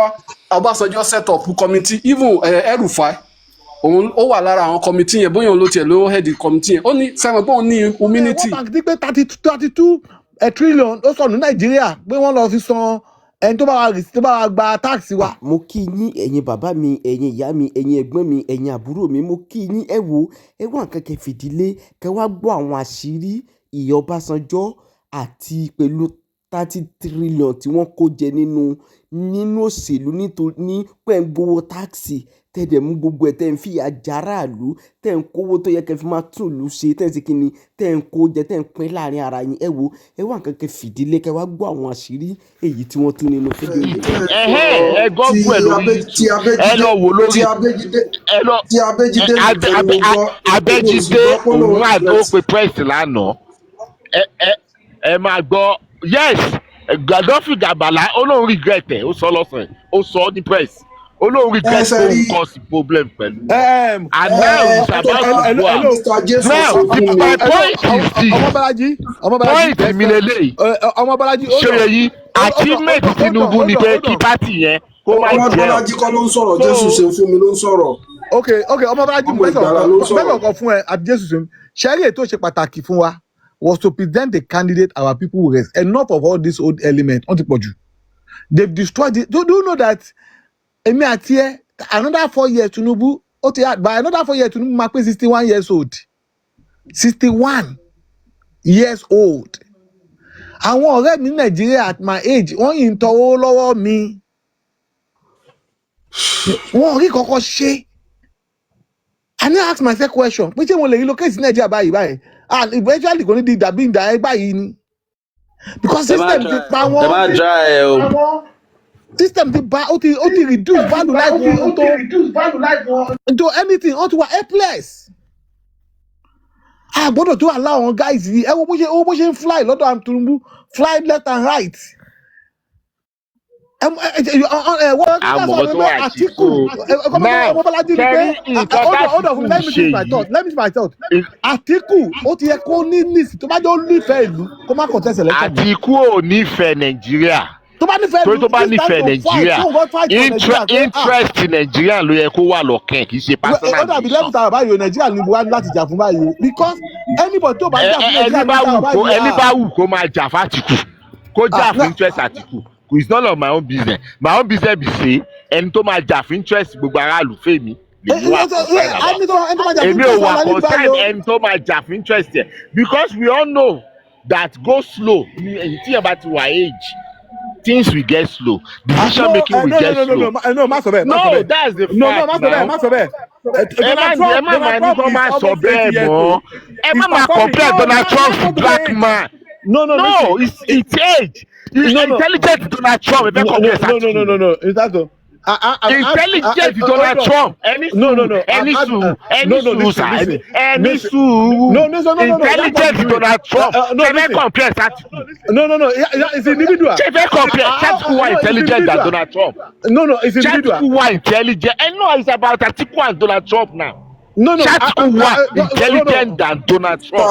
wá Ọbásanjọ́ set up committee even El-Rufai òun ó wà lára àwọn committee yẹn bóyá òun ló tiẹ̀ ló head committee yẹn ó ní sẹ́wọ̀n pé òun ní immunity. wọ́n máa ti pé 32 trillion ó sọnù Nàìjíríà pé wọ́n lọ fi san ẹni tó bá wa gba tax wa. mo kí yín ẹ̀yin bàbá mi ẹ̀yin ìyá mi ẹ̀yin ẹ̀gbọ́n mi ẹ̀yin àbúrò mi mo kí yín ẹ wá nǹkan kẹ́ fìdílé kẹ́ wá gbọ́ àwọn àṣírí ìyá Ọbásanjọ́ àti pẹ̀lú 30 trillion tí wọ́n kó jẹ nínú òṣèlú ní pẹ́ ń gbowó táàsì tẹ̀dẹ̀ mú gbogbo ẹ̀ tẹ̀ ń fìyà jàráàlú tẹ̀ ń kówó tó yẹ kẹ́ fi máa tún ìlú ṣe tẹ̀ ń ṣe kíni tẹ̀ ń kó jẹ tẹ̀ ń pín láàrin ara yín ẹ wá nǹkan kẹ́ fìdílé kẹ́ wá gbọ́ àwọn àṣírí èyí tí wọ́n tún nínú fídíò yìí. ẹ gọ́gùn ẹ̀ lórí ẹ lọ wò lórí Abẹ́jídé òun àti ó pe press lánàá ẹ máa gbọ́ yes Gaddafi Gabala olóhùn regret ẹ̀ ó sọ lọ́sàn-án ó sọ ní press olóhùn regret tó ń cause problem pẹ̀lú. and now it's about to go out. Now my point is this point mi lélẹ́yìí ṣe yí achievement Tinubu ni pé kí pátì yẹn kó má jẹ́. Ọmọbọ́lájí kọ́ ló ń sọ̀rọ̀ Jésù ṣe fún mi ló ń sọ̀rọ̀. ok Ọmọbọ́lájí mẹ́sàn-án kan fún ẹ àti Jésù ṣe ṣẹ́rí ètò ṣe pàtàkì fún wa was to present the candidate our people will rest. Enough of all these old elements. They've destroyed it. Do you know that Emi Atie, another 4 years Tinubu, by another 4 years Tinubu might be 61 years old. 61 years old. Àwọn ọ̀rẹ́ mi ní Nigeria at my age, wọ́n yìí ń tọwọ́ lọ́wọ́ mi. Wọ́n rí kọ́kọ́ ṣe. I now ask myself question, pé ṣé wọ́n lè relocate sí Nigeria báyìí? And eventually going to do that being that because system the power system the reduce value life into anything onto a helpless. Gbọ́dọ̀ tó allow àwọn guys yìí ẹ wo bó ṣe ń fly lọ́dọ̀ am Tinubu fly left and right. Let me finish my thought. Atiku ó ti yẹ kó ní nísì tó bá jẹ́ ó nífẹ̀ẹ́ ìlú kó má contest election. Atiku ò nífẹ̀ẹ́ Nàìjíríà tó bá nífẹ̀ẹ́ Nàìjíríà interest Nàìjíríà ló yẹ kó wà lọ́kàn kì í ṣe personal. ó dàbí lẹ́bùtà àbá yìí Nàìjíríà ní buhari láti jà fún báyìí because anybody tó bá jà fún Nàìjíríà ẹni bá wù kó máa jà fún Atiku kó jà fún interest Atiku. It's none of my own business. My own business be say ẹni tó máa jà fún interest gbogbo aráàlú fèmí. Èmi ò wà concern ẹni tó máa jà fún interest yẹn because we all know that go slow tí yẹn bá ti wà age things will get slow decision making will get slow. No, that's the fact now. ẹ má máa ní kó máa sọ bẹ́ẹ̀ mọ́ ẹ má máa compare Donald Trump to black man. No, it's age. Intelligent Donald Trump. No. Is that so? Intelligent Donald Trump. Any intelligent Donald Trump. Compare that. No. It's individual. That's who are intelligent than Donald Trump. No. It's individual. That's who are intelligent. And no, it's about Atiku and Donald Trump now. No. Intelligent than Donald Trump.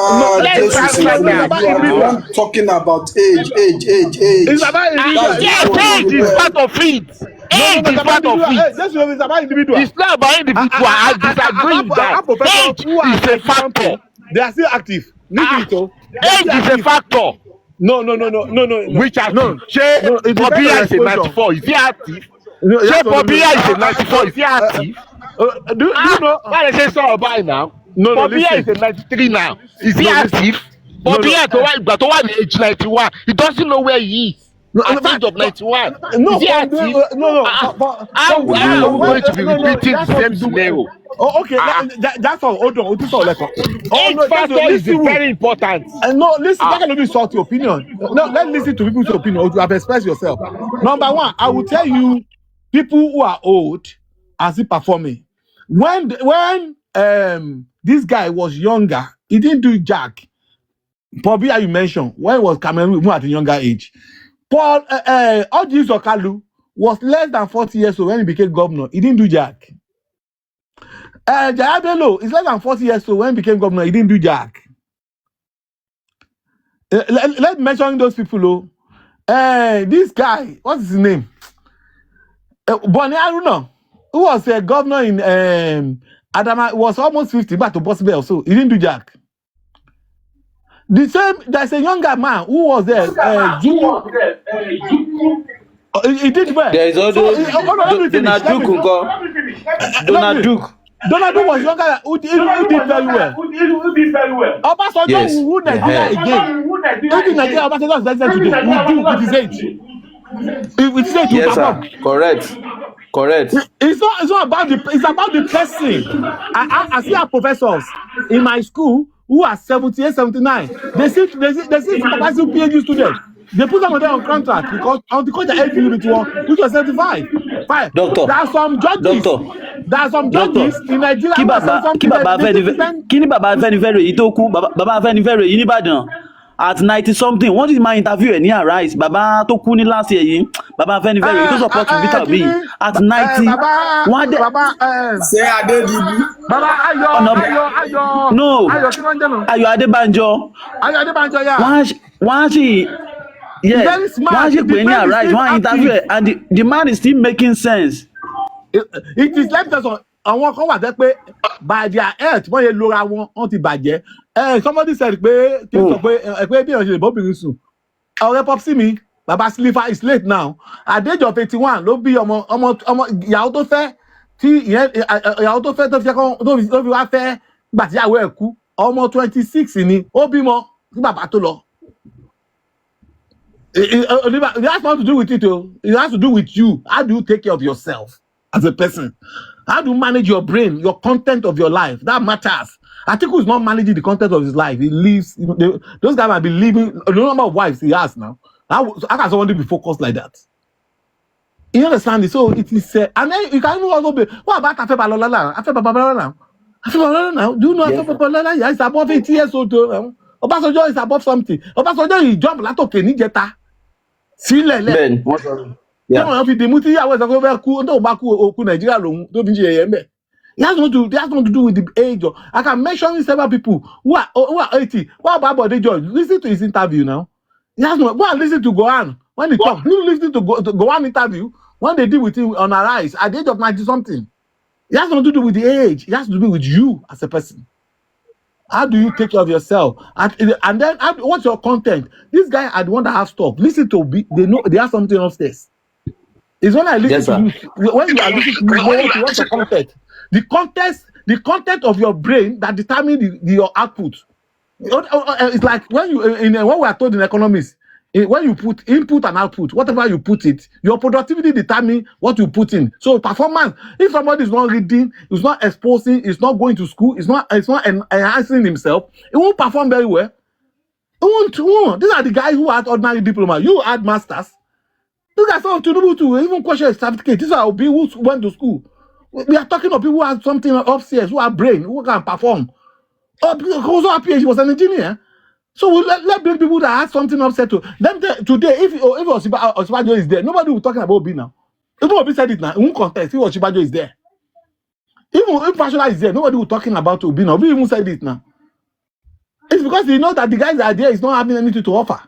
I'm talking about age. It's about individual. Yes, age is part of it. Age is part of it. It's about individual. It's not about individual. I disagree with that. Age is a factor. They are still active. Age is a factor. No. Which active? Bobia is a 94. Is he active? Bobia is a 94. Is he active? Do you know why they say so about now? Bobia is a 93 now. Is he active? Bobia to one age 91. He doesn't know where he is. At the age of 91. No. Is he active? No. How are we going to be repeating the same scenario? Okay, that's all. Hold on. Age factor is very important. No, listen, that cannot be insult your opinion. No, let's listen to people's opinion. You have expressed yourself. Number one, I will tell you, people who are old are still performing. When this guy was younger, he didn't do jack. Bobby, you mentioned when he was Cameroon at a younger age. Paul Oji Sokalu was less than 40 years old when he became governor. He didn't do jack. Jaya Bello is less than 40 years old when he became governor. He didn't do jack. Let's mention those people. This guy, what's his name? Boni Aruna, who was a governor in Adama, was almost 50, but to possible also. He didn't do jack. The same, there's a younger man who was there, Juku. He did well. There is also Donald Duke. Donald Duke. Donald Duke was younger who did very well. Obasanjo Yes. will rule Nigeria again. Even Nigeria, Obasanjo is president today. Will do with his age. With his age, Yes, sir. Correct. It's not about the person. I see our professors in my school who are 78, 79. They see supervising PhD students. They put them on contract because the age limit which was 75. Fine. Doctor. There are some judges. There are some judges in Nigeria Kí who are bàbá something kí ni bàbá Afẹ́nifẹ́re yìí tó kú bàbá Afẹ́nifẹ́re yìí nìbàdàn at 90 something wọ́n ti máa interview ẹ̀ ní Arise bàbá tó kú ní last year yìí bàbá Afẹ́nifẹ́re yìí tó support Peter Obi at 90 wọ́n á dẹ̀. Ṣé Adédìbú? Bàbá Ayọ̀ No kí ló ń jẹ́ nù? Ayọ̀ Adébánjọ yà. wọ́n á sì yes wọ́n á sì pè ní Arise wọ́n á interview ẹ̀ and the man is still making sense. It is like that. Àwọn kan wà tẹ́ pé by their health wọ́n yẹ lora wọn ti bàjẹ́. Somebody said pé kí n sọ pé bí èèyàn ṣe lè bọ́bìnrin sùn. Ọ̀rẹ́ popsi mi baba Sliver is late now at the age of 81 ló bí ọmọ ìyàwó tó fẹ́ tí ìyàwó tó fẹ́ tó fi wá fẹ́ gbà tí ìyàwó ẹ̀ kú ọmọ 26 ni ó bímọ tí bàbá tó lọ. It has nothing to do with it o. It has to do with you. How do you take care of yourself as a person? How do you manage your brain, your content of your life? That matters. Atiku is not managing the content of his life. He lives. Those guys might be living. The number of wives he has now. How can somebody be focused like that? You understand it? So it is. And then you can even also be. What about Afe Balolala? Afe Balolala now? Afe Balolala now? Do you know Afe Balolala? Yeah, he's above 80 years old now. Obasanjo is above something. Obasanjo he jump látòkè níjẹta. Sílẹ̀ lẹ̀. Tí wọ́n fi dìmú tí ìyàwó ẹ̀sán fẹ́ kú tó bá kú òkú Nàìjíríà lòun tó fi ń ṣe ẹ̀yẹ́ mbẹ̀. It has nothing to do with the age. I can mention several people who are 80. What about Bode George? Listen to his interview now. Go and listen to Gohan when he talk. You listen to Gohan interview when they deal with him on Arise at the age of 90 something. It has nothing to do with the age. It has to do with you as a person. How do you take care of yourself? And then what's your content? This guy are the one that have stuff. Listen to they know they have something upstairs. It's when I listen to you, when you are listening to me, what's the content? The content of your brain that determines your output. It's like when what we are told in economics, when you put input and output, whatever you put it, your productivity determines what you put in. So performance, if somebody is not reading, is not exposing, is not going to school, is not enhancing himself, it won't perform very well. It won't. These are the guys who had ordinary diploma. You had masters. These guys are Tinubu to even question a certificate. These are people who went to school. We are talking of people who have something upstairs, who have brain, who can perform. Also, our PhD was an engineer. So let people that have something upset to them today. If Osibajo is there, nobody will talking about Obi now. If Obi said it now, it won't contest. If Osibajo is there, even if Fashola is there, nobody will talking about Obi now. Obi even said it now. It's because they know that the guys that are there is not having anything to offer.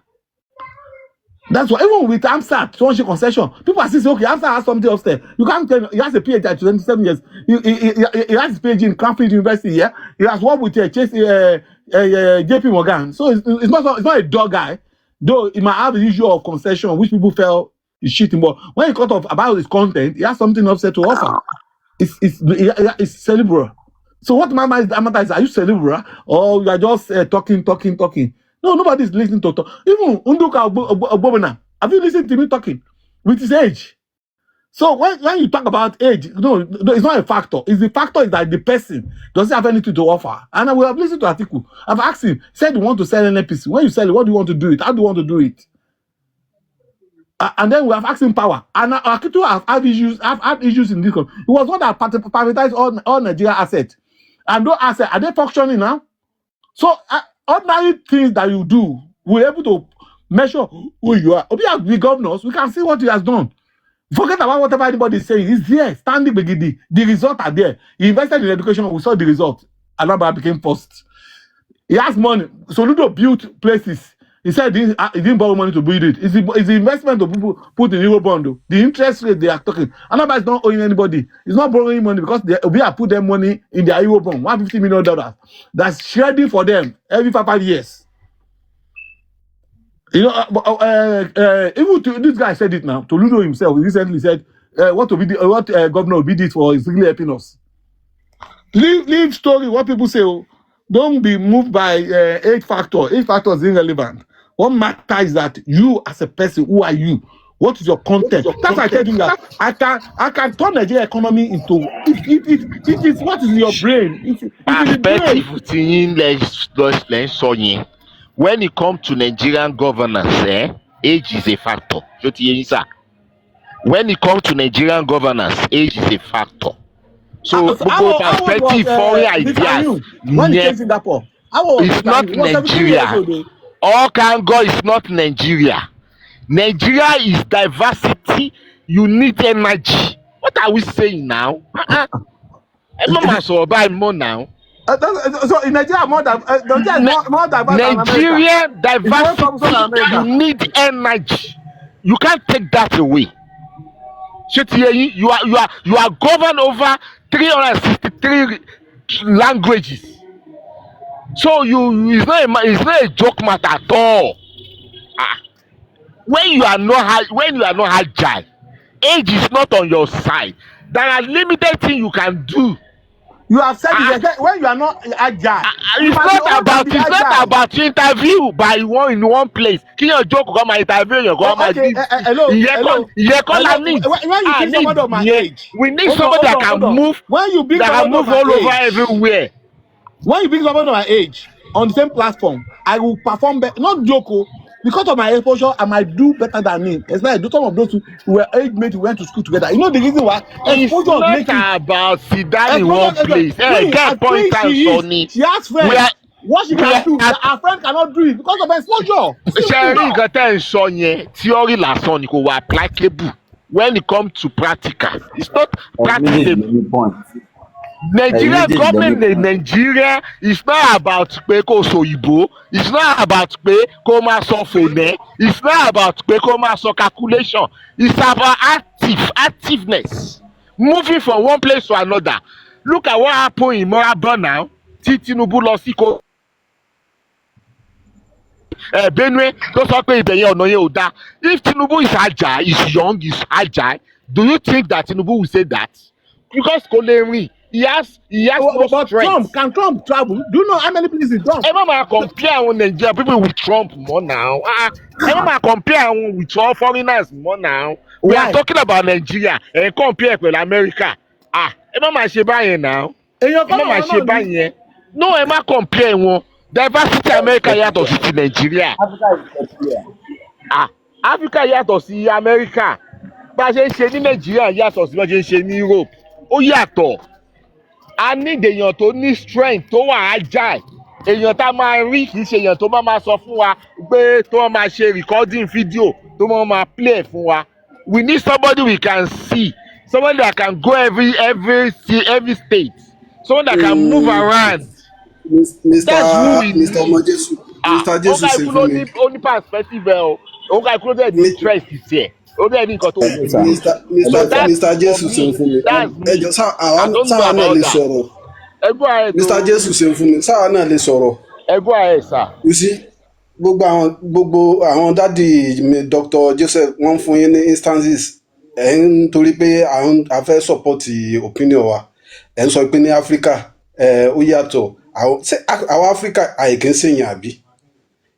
That's why even with AMSAT, so concession, people are saying, okay, AMSAT has something upstairs. You can't tell he has a PhD at 27 years. He has a PhD in Cranfield University here. He has worked with JP Morgan. So it's not a dog guy, though he might have the issue of concession, which people felt is cheating. But when he cut off about his content, he has something upstairs to offer. It's cerebral. So what matters is, are you cerebral or you are just talking? No, nobody's listening to talk. Even Unduka Obomana, have you listened to me talking with his age? So when you talk about age, no, it's not a factor. It's the factor is that the person doesn't have anything to offer. And I will have listened to Atiku. I've asked him, said you want to sell an NPC. When you sell it, what do you want to do it? How do you want to do it? And then we have asked him power. And Akitu have had issues in this. It was one that privatized all Nigeria assets. And those assets, are they functioning now? So ordinary things that you do, we're able to measure who you are. If you have the governors, we can see what he has done. Forget about whatever anybody is saying. He's there, standing begidi. The results are there. He invested in education. We saw the result. Alaba became first. He has money. Soludo built places. He said he didn't borrow money to build it. It's the investment of people put in Eurobond. Though. The interest rate they are talking. Another is not owing anybody. It's not borrowing money because we have put their money in their Eurobond, $150 million. That's shredding for them every 5 years. You know, even this guy said it now. Toludo himself recently said, what governor Obi did for is really helping us. Leave story, what people say, don't be moved by age factor. Age factor is irrelevant. What matters is that you as a person, who are you? What is your content? That's why I tell you that I can turn Nigeria economy into it is what is in your brain. If Perspective when it comes to Nigerian governance, age is a factor. When it comes to Nigerian governance, age is a factor. So perspective, foreign ideas, when he came to Singapore, it's not Nigeria. All can go is not Nigeria. Nigeria is diversity. You need energy. What are we saying now? So in Nigeria, more diverse than Nigeria America. diversity. You need energy. You can't take that away. You are governed over 363 languages. So it's not a joke matter at all. When you are not agile, age is not on your side. There are limited things you can do. You have said it when you are not agile. It's not about interview by one in one place. Can you joke come and interview your government? Hello. When you bring somebody of my age, we need somebody that can move. When you bring that can move all over everywhere. When you bring somebody of my age on the same platform, I will perform better. Not joke. Because of my exposure, I might do better than him. Especially some of those who were age mates who went to school together. You know the reason why? Exposure it's not about sit down in one place. Get point and Sonny. She has friends. What she can do, her friend cannot do it because of exposure. Sharing nǹkan sọ yẹn theory lásán ni kò wà applicable when it comes to practical. It's not practicable. Nigeria government in Nigeria is not about pé kó sòyìnbó. It's not about pé kó máa sọ fònẹ́. It's not about pé kó máa sọ calculation. It's about activeness. Moving from one place to another. Look at what happened in Moraba now. Tí Tinubu lọ sí Benue tó sọ pé ibẹ̀ yẹn ọ̀nà yẹn ò dáa. If Tinubu is agile, is young, is agile, do you think that Tinubu will say that? Because kò lè rìn. He has no strength. Can Trump travel? Do you know how many places Trump? Ẹ má máa compare àwọn Nigerian people with Trump more now. Ẹ má máa compare àwọn with all foreigners more now. We are talking about Nigeria. Ẹ compare pẹ̀lú America. Ẹ má máa ṣe báyẹn now. Ẹ má máa ṣe báyẹn. No, ẹ má compare wọn. Diversity America yàtọ̀ sí ti Nigeria. Africa yàtọ̀ sí America. Bá a ṣe ń ṣe ní Nigeria yàtọ̀ sí bá a ṣe ń ṣe ní Europe. Ó yàtọ̀. A need èèyàn tó ní strength tó wà agile. Èèyàn tá máa rí kì í ṣe èèyàn tó máa sọ fún wa pé tó máa ṣe recording video tó máa play fún wa. We need somebody we can see, somebody that can go every state, someone that can move around. Mr. Omojesu. Mr. Jesu ṣe fún mi. Ó ní perspective ẹ o. Òun ká ìkúrò dẹ̀ ní interest tiẹ̀. Ó dẹ̀ ní nǹkan tó wù. Mr. Jesu ṣe fún mi. Ẹjọ́ sáà náà lè sọ̀rọ̀. Mr. Jesu ṣe fún mi. Sáà náà lè sọ̀rọ̀. Ẹgbọ́n ẹ̀ sà. You see, gbogbo àwọn dádì mi Dr. Joseph wọ́n fún yín ní instances. Ẹ̀ ń torí pé a fẹ́ support opinion wa. Ẹ̀ ń sọ pé ní Africa ó yàtọ̀. Àwọn Africa àìkí ń ṣèyàn àbí.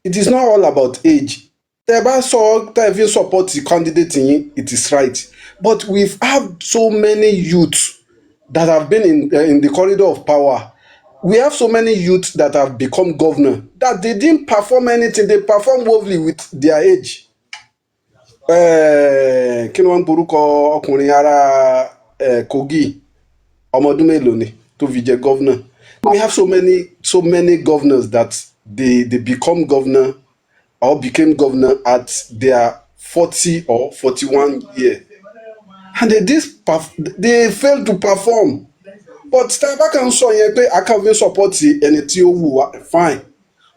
It is not all about age. Tẹ́ bá sọ tẹ́ fi support the candidate yín, it is right. But we've had so many youths that have been in the corridor of power. We have so many youths that have become governor that they didn't perform anything. They perform woefully with their age. Kí ni wọ́n ń porúkọ ọkùnrin ara Kogi ọmọ ọdún mélòó ni tó fi jẹ governor? We have so many governors that they become governor or became governor at their 40 or 41 year. And they failed to perform. But Starbucks can sọ yẹn pé I can't even support ẹni tí ó wù wá fine.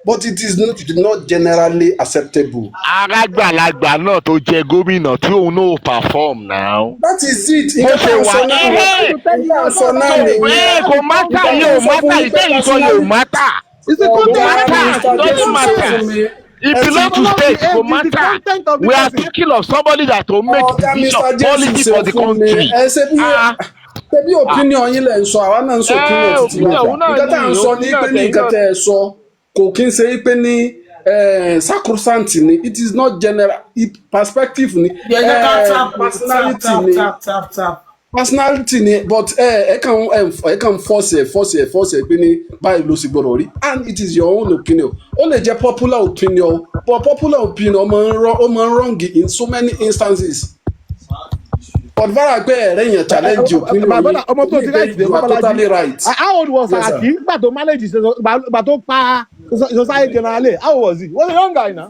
but it is not generally acceptable. arágbàlagbà náà tó jẹ gómìnà tí òun náà ò perform now. That is it. bó ṣe wà Nǹkan sọ náà nìyẹn. kò mátà yóò mátà ìtẹ́yìn sọ yóò mátà. It's a kò content. mátà it doesn't matter. It belongs to state, no matter. We are talking of somebody that will make decision policy for the country. Ṣé bí opinion yín lẹ̀ ń sọ, àwa náà ń sọ opinion títí náà. Nǹkan tá à ń sọ ní pé ní nǹkan tẹ́ ẹ sọ kò kí n ṣe pé ní sacrosanct ni. It is not general perspective ni. Personality ni. Personality ni, but ẹ kàn force ẹ pé ní báyìí ló sì gbọ́dọ̀ rí, and it is your own opinion. Ó lè jẹ́ popular opinion, but popular opinion ó máa ń wrong in so many instances. But bára pé ẹ̀rẹ́ yẹn challenge opinion yìí, ọmọ tó ti right you are totally right. How old was Aki? Gbà tó manage gbà tó pa society generally. How was he? Was a young guy now.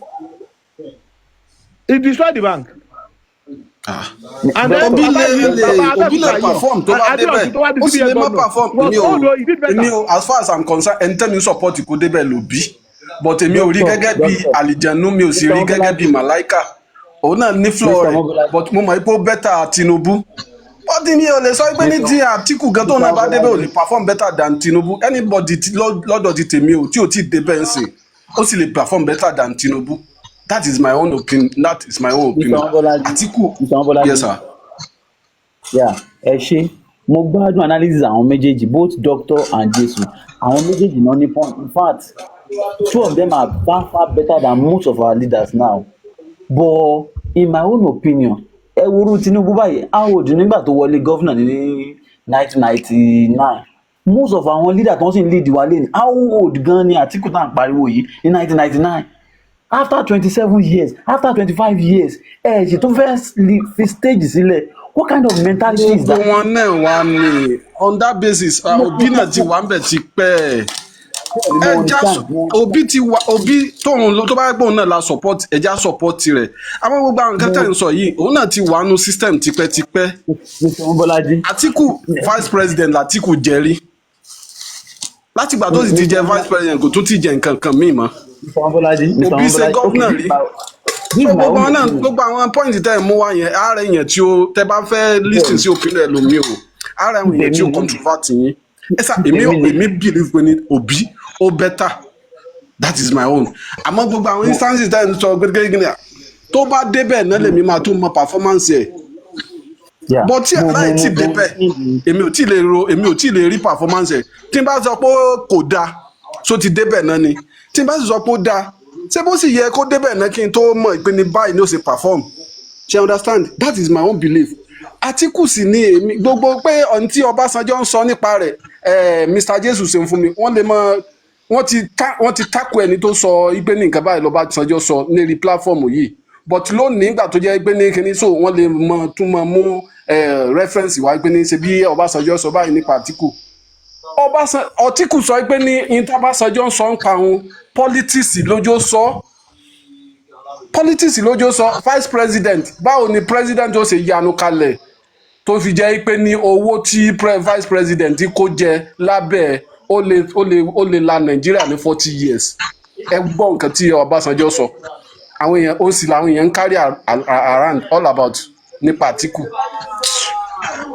He destroyed the bank. And then Obi lè perform tó bá débẹ̀, ó sì lè má perform. Èmi ò as far as I'm concerned, ẹni tẹ́mi support kó débẹ̀ l'Obi, but èmi ò rí gẹ́gẹ́ bí àlìjànú, mi ò sì rí gẹ́gẹ́ bí màláìkà. Òun náà ní floor rẹ̀, but mo mọ̀ pé ó better Tinubu. But mi ò lè sọ pé ní ti Àtíkù gan tó náà bá débẹ̀ ò lè perform better than Tinubu. Anybody lọ́dọ̀ ti tèmi ò tí ò tí débẹ̀ ń sìn, ó sì lè perform better than Tinubu. That is my own opinion. Àtíkù, yes sir. Yeah, ẹ ṣe mo gbádùn analysis àwọn méjèèjì, both doctor and Jesu. Àwọn méjèèjì náà ní point. In fact, two of them are far better than most of our leaders now. But in my own opinion, ẹ wo Tinubu báyìí, how old nígbà tó wọlé governor ní 1999. Most of our leaders tó ń sì ń lead wa lẹ́nu, how old gan ni Àtíkù tá à ń pariwo yìí ní 1999? After 27 years, after 25 years, ṣe tó fẹ́ fi stage sílẹ̀. What kind of mentality is that? Gbogbo wọn náà wà ní on that basis. Obi náà ti wà ń bẹ̀ ti pẹ́. Obi tóun tó bá gbóhùn náà la support, ẹja support rẹ̀. Àwọn gbogbo àwọn nǹkan tẹ̀ ń sọ yìí, òun náà ti wà nù system tipẹ́tipẹ́. Àtíkù vice president l'Àtíkù jẹ́rí. Látìgbà tó sì ti jẹ vice president kò tún ti jẹ nǹkan kan míì mọ́. Obi ṣe gómìnà rí. Gbogbo àwọn point tẹ́ ẹ̀ mú wá yẹn, ààrẹ yẹn tí ó tẹ́ bá fẹ́ listen sí opinion ẹlòmíì o, ààrẹ yẹn tí ó controversy yín. Ẹ sá èmi believe pé ní Obi ó better. That is my own. Àmọ́ gbogbo àwọn instances tẹ́ ẹ̀ ń sọ gbẹgbẹgbẹ tó bá débẹ̀ náà lèmi máa tún mọ performance ẹ̀. But tí láì tí débẹ̀ èmi ò tí lè rí performance ẹ̀. Tí n bá sọ pé kò dáa, so ti débẹ̀ náà ni. Tí n bá sì sọ pé ó dáa, ṣé bó sì yẹ kó débẹ̀ náà kí n tó mọ̀ ìpinnu báyìí ni ó ṣe perform. Ṣé understand? That is my own belief. Àtíkù sì ni èmi gbogbo pé ọ̀n tí Ọbásanjọ́ ń sọ nípa rẹ̀, Mr. Jesu ṣe ń fún mi, wọ́n lè mọ wọ́n ti tako ẹni tó sọ ìpè ní nǹkan báyìí l'Ọbásanjọ́ sọ lérí platform yìí, but lónìí nígbà tó jẹ́ ìpè ní kíní so wọ́n lè mọ tún mọ mú reference wá ìpè ní ṣe bí Ọbásanjọ́ sọ báyìí nípa Àtíkù. Àtíkù sọ pé ní Ọbásanjọ́ ń sọ ń pa òun politics lójó sọ vice president báwo ni president ó ṣe yanu kalẹ̀ tó fi jẹ́ pé ní owó tí vice president kó jẹ lábẹ́ ó lè la Nàìjíríà ní 40 years. Ẹ gbọ́ nǹkan tí Ọbásanjọ́ sọ, àwọn èèyàn ó sì làwọn èèyàn ń carry around all about nípa Àtíkù.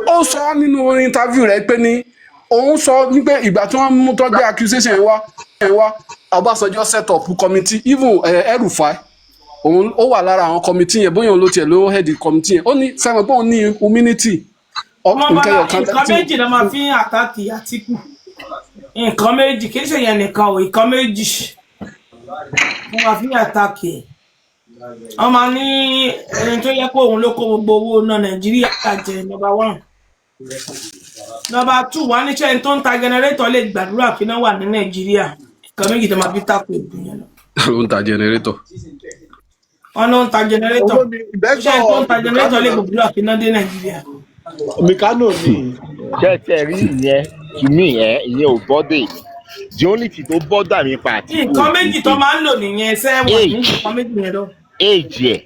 Ó sọ nínú interview rẹ̀ pé ní òun sọ nígbà ìgbà tí wọ́n mú tó gbé accusation wá Ọbásanjọ́ set up committee, even El-Rufai òun ó wà lára àwọn committee yẹn, bóyá òun ló tiẹ̀ ló head committee yẹn. Ó ní sẹ́wọ̀n pé òun ní immunity. Nǹkan méjì ló máa fi ń àtàkì Àtíkù, nǹkan méjì kì í ṣe yẹn nìkan o, nǹkan méjì wọ́n máa fi ń àtàkì ẹ̀. Wọ́n máa ní ẹni tó yẹ kó òun ló kó gbogbo owó náà Nàìjíríà jẹ number 1. Number 2, wọ́n ní ṣe ẹni tó ń ta generator lè gbàdúrà kí náà wà ní Nàìjíríà. Nǹkan méjì tó máa fi tako ìgbìyànjú lọ. Ó ń ta generator. Wọ́n ló ń ta generator. Ṣé ẹni tó ń ta generator lè gbàdúrà kí náà dé Nàìjíríà? Mikano ni. Ṣé rí ìyẹn to me ìyẹn ò bọ́dẹ̀. The only thing tó bọ́dà mi pa Àtíkù. Nǹkan méjì tó máa ń lò nìyẹn sẹ́wọ̀n ní nǹkan méjì yẹn lọ. Age ẹ̀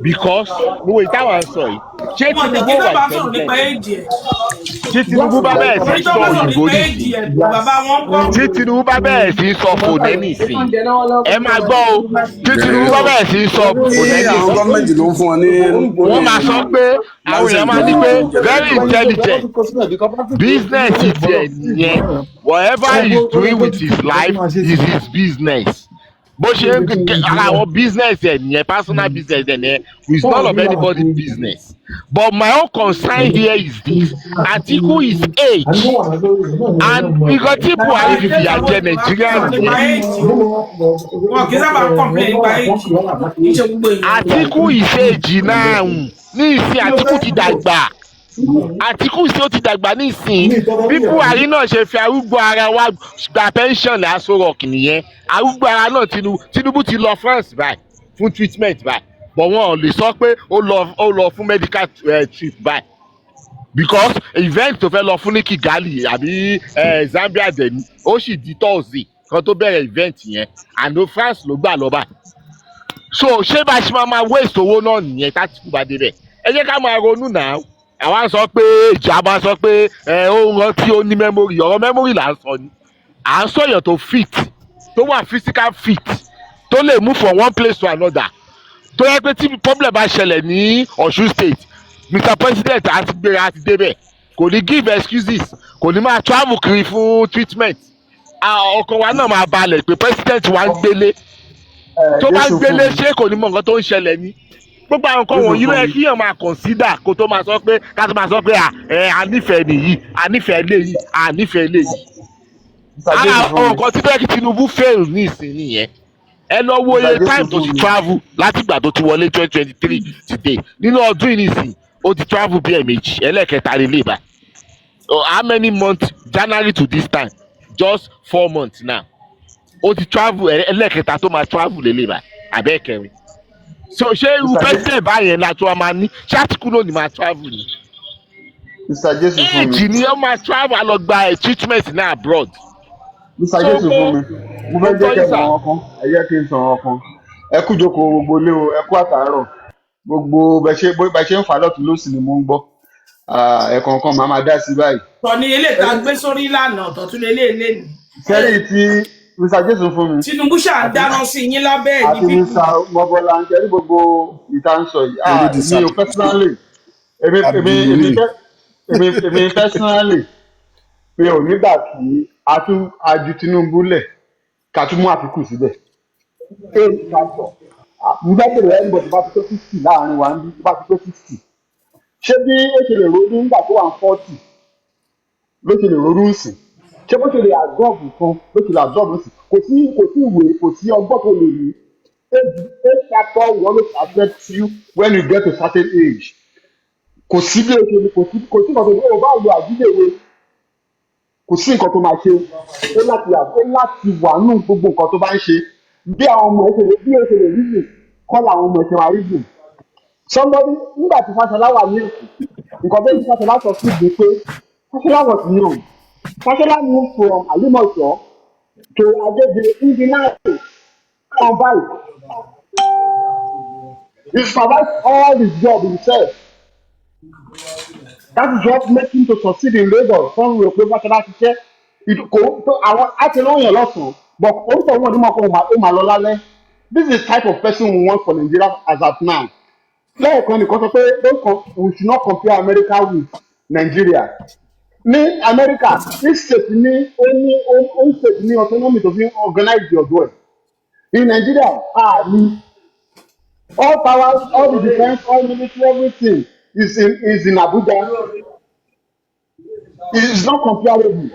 because gbogbo ìtawà ń sọ yìí. Ṣé Tinubu wà president? tí Tinubu bá bẹ̀rẹ̀ sí torí í tó sọ bá sọ òyìnbó nípa èjì nísìn ẹ̀ bàbá wọn kọ́. tí Tinubu bá bẹ̀rẹ̀ sí í sọ fònẹ́ nísìn ẹ máa gbọ́ o tí Tinubu bá bẹ̀rẹ̀ sí í sọ fònẹ́ ní àwọn nísìn gọ́ọ̀mẹ̀ntì ló ń fún wọn ní wọ́n máa sọ pé àwọn èèyàn máa ní pé very intelligent business tiẹ̀ nìyẹn whatever he is doing with his life is his business bó ṣe ń ara àwọn business ẹ̀ nìyẹn personal business ẹ̀ nìyẹn it's none of anybody's business but my own concern here is this Atiku is age and nǹkan tí Buhari fi fìyà jẹ Nàìjíríà nìyẹn wọn kì í sábà complain nípa èjì kì í ṣe gbogbo èèyàn. Atiku is age náà ní ìsìn Atiku ti dàgbà Atiku tí ó ti dàgbà nísìn bí Buhari náà ṣe fi arúgbó ara wa gba pension Aso Rock nìyẹn arúgbó ara náà Tinubu ti lọ France báyìí fún treatment báyìí but wọn ò lè sọ pé ó lọ fún medical trip báyìí because event tó fẹ́ lọ fún ní Kigali àbí Zambia dẹ̀ni ó sì di Thursday kan tó bẹ̀rẹ̀ event yẹn àná France ló gbà lọ báyìí so ṣé bá ṣe máa waste owó náà nìyẹn tátìkù bá débẹ̀ ẹ jẹ́ ká máa ronú náà àwa sọ pé ìjàmbá sọ pé ó rántí ó ní memory ọ̀rọ̀ memory là ń sọ ni à ń sọ èèyàn tó fit tó wà physical fit tó lè move from one place to another tó yẹ pé tí problem bá ṣẹlẹ̀ ní Ọ̀ṣun state Mr President àti gbéra àti débẹ̀ kò ní give excuses kò ní máa travel kiri fún treatment ọkàn wa náà máa balẹ̀ pé president wa ń gbélé tó bá ń gbélé ṣé kò ní mọ nǹkan tó ń ṣẹlẹ̀ ní gbogbo àwọn nǹkan wọ̀nyí ló yẹ kí èèyàn máa consider kó tó máa sọ pé ká tó máa sọ pé à nífẹ̀ẹ́ nìyí à nífẹ̀ẹ́ léyìí à nífẹ̀ẹ́ léyìí. ara nǹkan tí bẹ́ẹ̀ kí Tinubu fail ní ìsìn nìyẹn ẹ lọ wo iye time tó ti travel látìgbà tó ti wọlé 2023 today nínú ọdún yìí nìsín ó ti travel bí ẹ̀ẹ̀mejì ẹlẹ́ẹ̀kẹta lè lè bá how many months January to this time just 4 months now ó ti travel ẹlẹ́ẹ̀kẹta tó máa travel lè lè bá abẹ́ẹ̀kẹrin so ṣé irú president báyẹn la tó a máa ní ṣé Atiku ló ní máa travel ni èjì ni ó máa travel lọ gba treatment ní abroad. Mr. Jésù fún mi mo fẹ́ jẹ́ kẹ́ mọ̀ wọn kan ẹ jẹ́ kí n sọ wọn kan ẹ kú jókòó gbogbo ilé o ẹ kú àtàárọ̀ gbogbo bẹ ṣe ń fà lọ́tún lósì ni mo ń gbọ́ ẹ̀kọ̀ọ̀kan kan máa dá sí báyìí. sọ ni ilé ìta gbé sórí ìlànà ọ̀tọ̀ tún lélẹ̀ ilé ni. sẹ́yìn tí Mr. Jésù fún mi. Tinubu ṣáà dáná sí yín lábẹ́ ẹ̀ àti Mr. Mọ́bọ́lá ń tẹ́lẹ̀ gbogbo ìta ń sọ yìí mi ò personally èmi personally mi ò nígbà tí a ju Tinubu lẹ̀ ká tún mú Àtíkù síbẹ̀. èyí ká sọ mo bá bèrè ẹni bọ̀dọ̀ bá ti tó 50 láàrin wa ní bá ti tó 50 ṣé bí ó ṣe lè ronú nígbà tó wà ní 40 ló ṣe lè ronú nsìn ṣé bó ṣe lè absorb nǹkan ló ṣe lè absorb nsìn kò sí ìwé kò sí ọgbọ́n tó lè ní age factor will always affect you when you get to certain age kò sí bí o ṣe kò sí nǹkan tó ní o bá lo àjíléwe kò sí nǹkan tó máa ṣe ó láti wà nù gbogbo nǹkan tó bá ń ṣe bí àwọn ọmọ ẹsẹ̀ bí o ṣe lè rí yìí kọ́ làwọn ọmọ ẹsẹ̀ wa rí yìí somebody nígbà tí Fáṣọlá wà ní èkó nǹkan bẹ́ẹ̀ ni Fáṣọlá sọ sí ìgbé pé Fáṣọlá was new Fáṣọlá moved from Alimọ̀ṣọ́ to Agége in the night and by he survived all his job himself. That is what makes him to succeed in Lagos. Some will pay Fáṣọlá ṣiṣẹ́ àwọn àtẹnuyàn lọ́sàn-án but orúkọ wọn ni mo kọ́ ó máa lọ lálẹ́. This is the type of person we want for Nigeria as at now. Lẹ́ẹ̀kan nìkan sọ pé we should not compare America with Nigeria. Ní America each state ní state ní autonomy to fi organize your work. In Nigeria all powers all the defence all military everything is in Abuja. It is not comparable.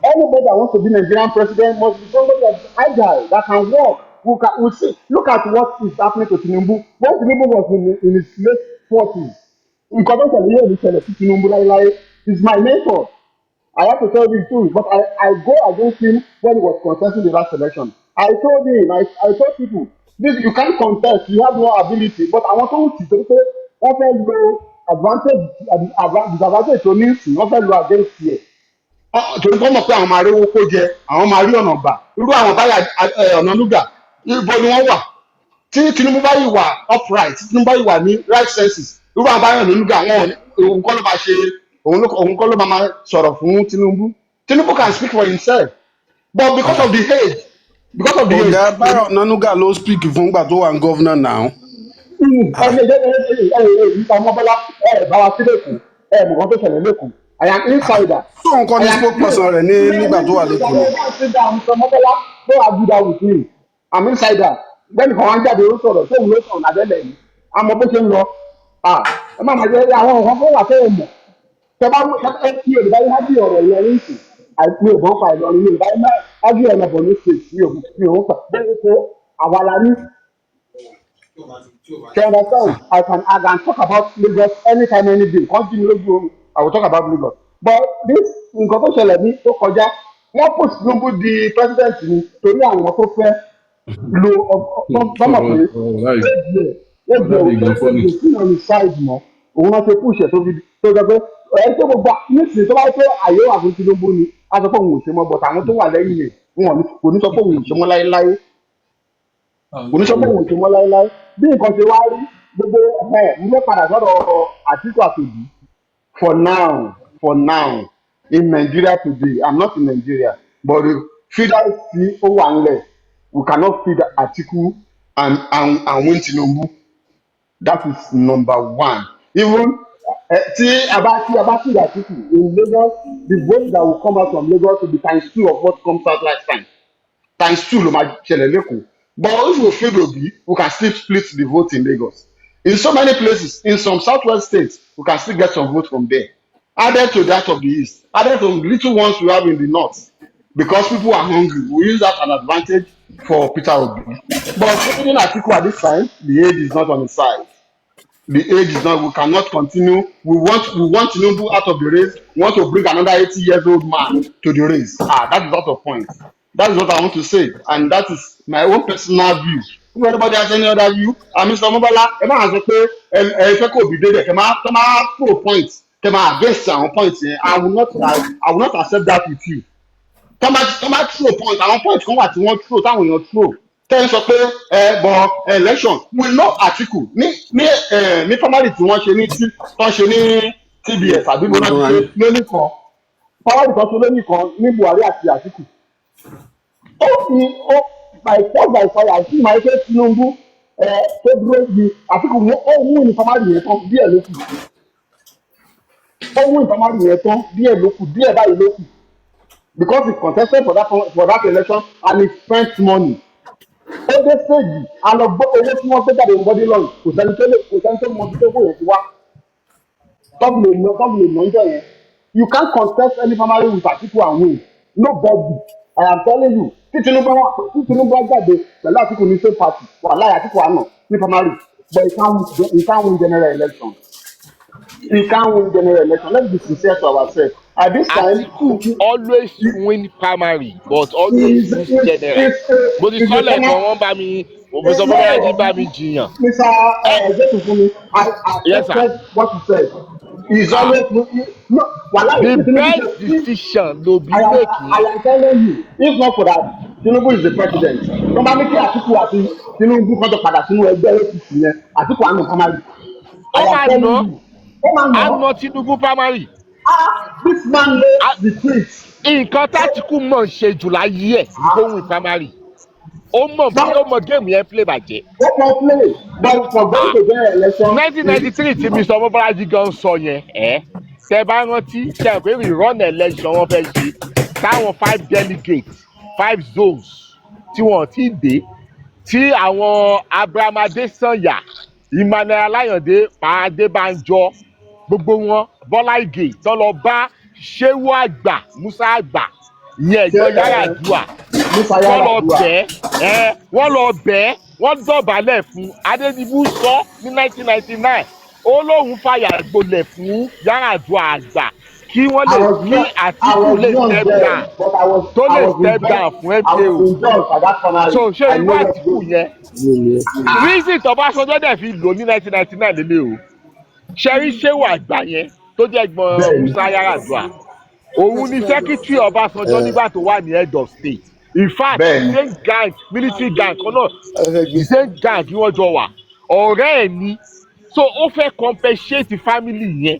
Anybody that wants to be Nigerian president must be somebody that is agile, that can work. We see. Look at what is happening to Tinubu. When Tinubu was in his late 40s, in Tinubu is my mentor. I have to tell you too, but I go against him when he was contesting the last election. I told him, I told people, this you can't contest, you have no ability, but I want to see what lo disadvantage to me, what lo against here. Torí kọ́ mọ̀ pé àwọn máa rí owó kó jẹ àwọn máa rí ọ̀nà gbà irú àwọn báyà ọ̀nà lúgà ibo ni wọ́n wà tí Tinubu bá wà upright tí Tinubu bá wà ní right senses irú àwọn báyà ọ̀nà lúgà wọn nǹkan ló bá ṣe òun kọ́ ló máa sọ̀rọ̀ fún Tinubu. Tinubu can speak for himself, but because of the age, ọ̀gá Báyọ̀ Ọ̀nànúgà ló speak fúngbà tó wà ní gọ́vnà náà. ọmọbọlá bá wa sí lẹ́kọ̀ọ́ mọ̀gán tó ṣẹlẹ̀ lẹ́kọ̀ọ́ I am insider. tó nǹkan ní spokesperson rẹ̀ nígbà tó wà lẹ́kọ̀ọ́ ni. ọmọbọlá tó wà gúdà with me I'm insider. Bẹ́ẹ̀ni kan wá ń jáde ó sọ̀rọ̀ tó wúlò sọ̀rọ̀ lábẹ́lẹ̀ yìí àmọ́ bó ṣe ń lọ ẹ má máa jẹ́ àwọn nǹkan tó wà tẹ́lẹ̀ mọ̀ tẹ bá mi ò lè báyìí hábì ọ̀rọ̀ ìyẹn ní ìsìn mi ò bọ́n pa Ìlọrin mi ò báyìí hábì ọ̀nà bọ̀ ní state mi ò ń pa bẹ́ẹ̀ pé àwa la ní. So understand, I can talk about Lagos anytime, any day. Continue, I will talk about Lagos. But this nǹkan tó ṣẹlẹ̀ ní tó kọjá, wọ́n put Tinubu di president ni torí àwọn tó fẹ́ lo ọmọ pé lẹ́gbẹ̀ẹ́ sí on his side mọ́, òun náà ṣe push ẹ̀ tó fi tó gbẹ pé ẹ̀ tó gbogbo nísìnyí tó bá yẹ pé àyè wà fún Tinubu ni, a sọ pé òun ò ṣe mọ́, but àwọn tó wà lẹ́yìn rẹ̀ wọn kò ní sọ pé òun ò ṣe mọ́ láéláé. Oníṣọ́pọ̀ òun ti mọ́ láéláé bí nǹkan ṣe wá rí gbogbo ilé padà sọ́dọ̀ Àtíkù Àtòbí for now in Nigeria today I'm not in Nigeria but the feeder sí ó wà ńlẹ̀ we cannot feed Atiku and win Tinubu. That is number one. Even tí a bá feed Atiku in Lagos the vote that will come out from Lagos will be times 2 of what comes out last time. Times 2 ló máa ṣẹlẹ̀ lẹ́kọ̀ọ́. But if we feed Obi, we can still split the vote in Lagos. In so many places, in some southwest states, we can still get some vote from there. Added to that of the east, added to the little ones we have in the north, because people are hungry. We use that as an advantage for Peter Obi. But feeding Atiku at this time, the age is not on his side. The age is not. We cannot continue. We want Tinubu out of the race. We want to bring another 80-year-old man to the race. That is not the point. That is what I want to say, and that is my own personal view. If anybody has any other view, Mr. Mobala, ẹ máa sọ pé ẹ fẹ́ kó Obi dé dẹ̀ kẹ́ máa pro points kẹ́ máa against àwọn points yẹn. I will not accept that with you. Kẹ́ máa throw points, àwọn points kan wà tí wọ́n throw táwọn èèyàn throw. Tẹ́ ń sọ pé bọ̀ election we know Atiku ní primary tí wọ́n ṣe ní TBS àbí mo náà ṣe lónìí kan primary kan ṣe lónìí kan ní Buhari àti Atiku. By force by fire àti máa ṣe Tinubu tó dúró di Atiku ó mú ìfọmárì yẹn tán díẹ̀ ló kù díẹ̀ báyìí ló kù because he contested for that election and he spent money. Ó dé stage alọ́gbọ́ owó tí wọ́n gbé jáde ní body loan kò sẹ́ni tó mọ bí tó kó yẹn ti wá tọ́bù lè ná ìjọ yẹn. You can't contest any primary with Atiku and win. Nobody. I am telling you. Tí Tinubu jáde pẹ̀lú Atiku ní same party wà láyé Atiku àná ní primary but he can't win general election. Let's be sincere to ourselves. At this time, Atiku always win primary but always lose general. Mo ti sọ lẹ́ẹ̀kan wọ́n bá mi Mr. Bọ́lájí bá mi jiyàn. Mr. Jésùfúnmi, I accept what you said. He's always the best decision no be making. I am telling you, if not for that, Tinubu is the president. Somebody kí Atiku àti Tinubu kan tó padà sínú ẹgbẹ́ APC yẹn, Atiku àná primary. I'm not Tinubu primary. This man lays the truth. Nǹkan t'Atiku mọ̀ ṣe jù láyé ẹ̀ kó win primary. Ó mọ̀ géèmù yẹn play bàjẹ́. Ó kàn play but for going to get election. 1993 tí Mr. Bọ́lájí gan sọ yẹn tẹ bá rántí tẹ pé rerun election wọ́n fẹ́ ṣe táwọn 5 delegates 5 zones tí wọ́n ti dé tí àwọn Abraham Adesanya Emmanuel Alayande Adébánjọ gbogbo wọn Bọ́lá Ìgè tó lọ bá Ṣéwú Àgbà Musa Àgbà ìyẹn ẹ̀gbọ́n Yar'Adua wọ́n lọ bẹ́ẹ̀ wọ́n dọ̀bálẹ̀ fún Adédìbú sọ ní 1999 ó lóun fàyà gbolẹ̀ fún Yar'Adua àgbà kí wọ́n lè kí Atiku lè step down tó lè step down fún MKO so ṣé irú Atiku yẹn reason tó bá sọjọ́ dẹ̀ fi lò ní 1999 lélẹ̀ o ṣẹ́rí Ṣéwú Àgbà yẹn tó jẹ́ ẹ̀gbọ́n Musa Yar'Adua òun ni secretary Ọbásanjọ́ nígbà tó wà ní head of state. In fact the same gang military gang kan náà the same gang ni wọ́n jọ wà ọ̀rẹ́ ẹ̀ ni so ó fẹ́ compensate family yẹn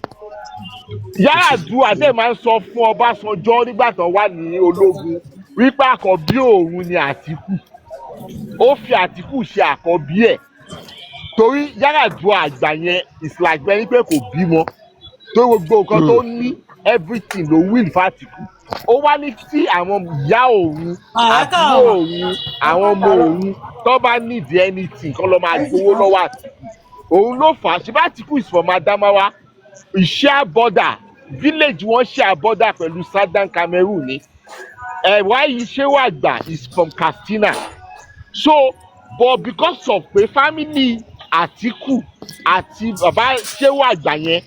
Yar'Adua dẹ̀ máa ń sọ fún Ọbásanjọ́ nígbà tó wà ní ológun wípé àkọ́bí òun ni Àtíkù, ó fi Àtíkù ṣe àkọ́bí ẹ̀ torí Yar'Adua àgbà yẹn is like bẹ́ẹ̀ ni pé kò bímọ tó gbogbo nǹkan tó ní everything ló will f'Àtíkù. Ó wá ní tí àwọn ìyá òun àbúrò òun àwọn ọmọ òun tó bá need anything kán lọ máa gbowó lọ́wọ́ Àtíkù. Òun ló fà á, ṣe bá Àtíkù is from Adamawa, share border village wọn share border pẹ̀lú Southern Cameroon ni. Why Shehu Agba is from Katsina. So but because of pé family Àtíkù àti bàbá Shehu Agba yẹn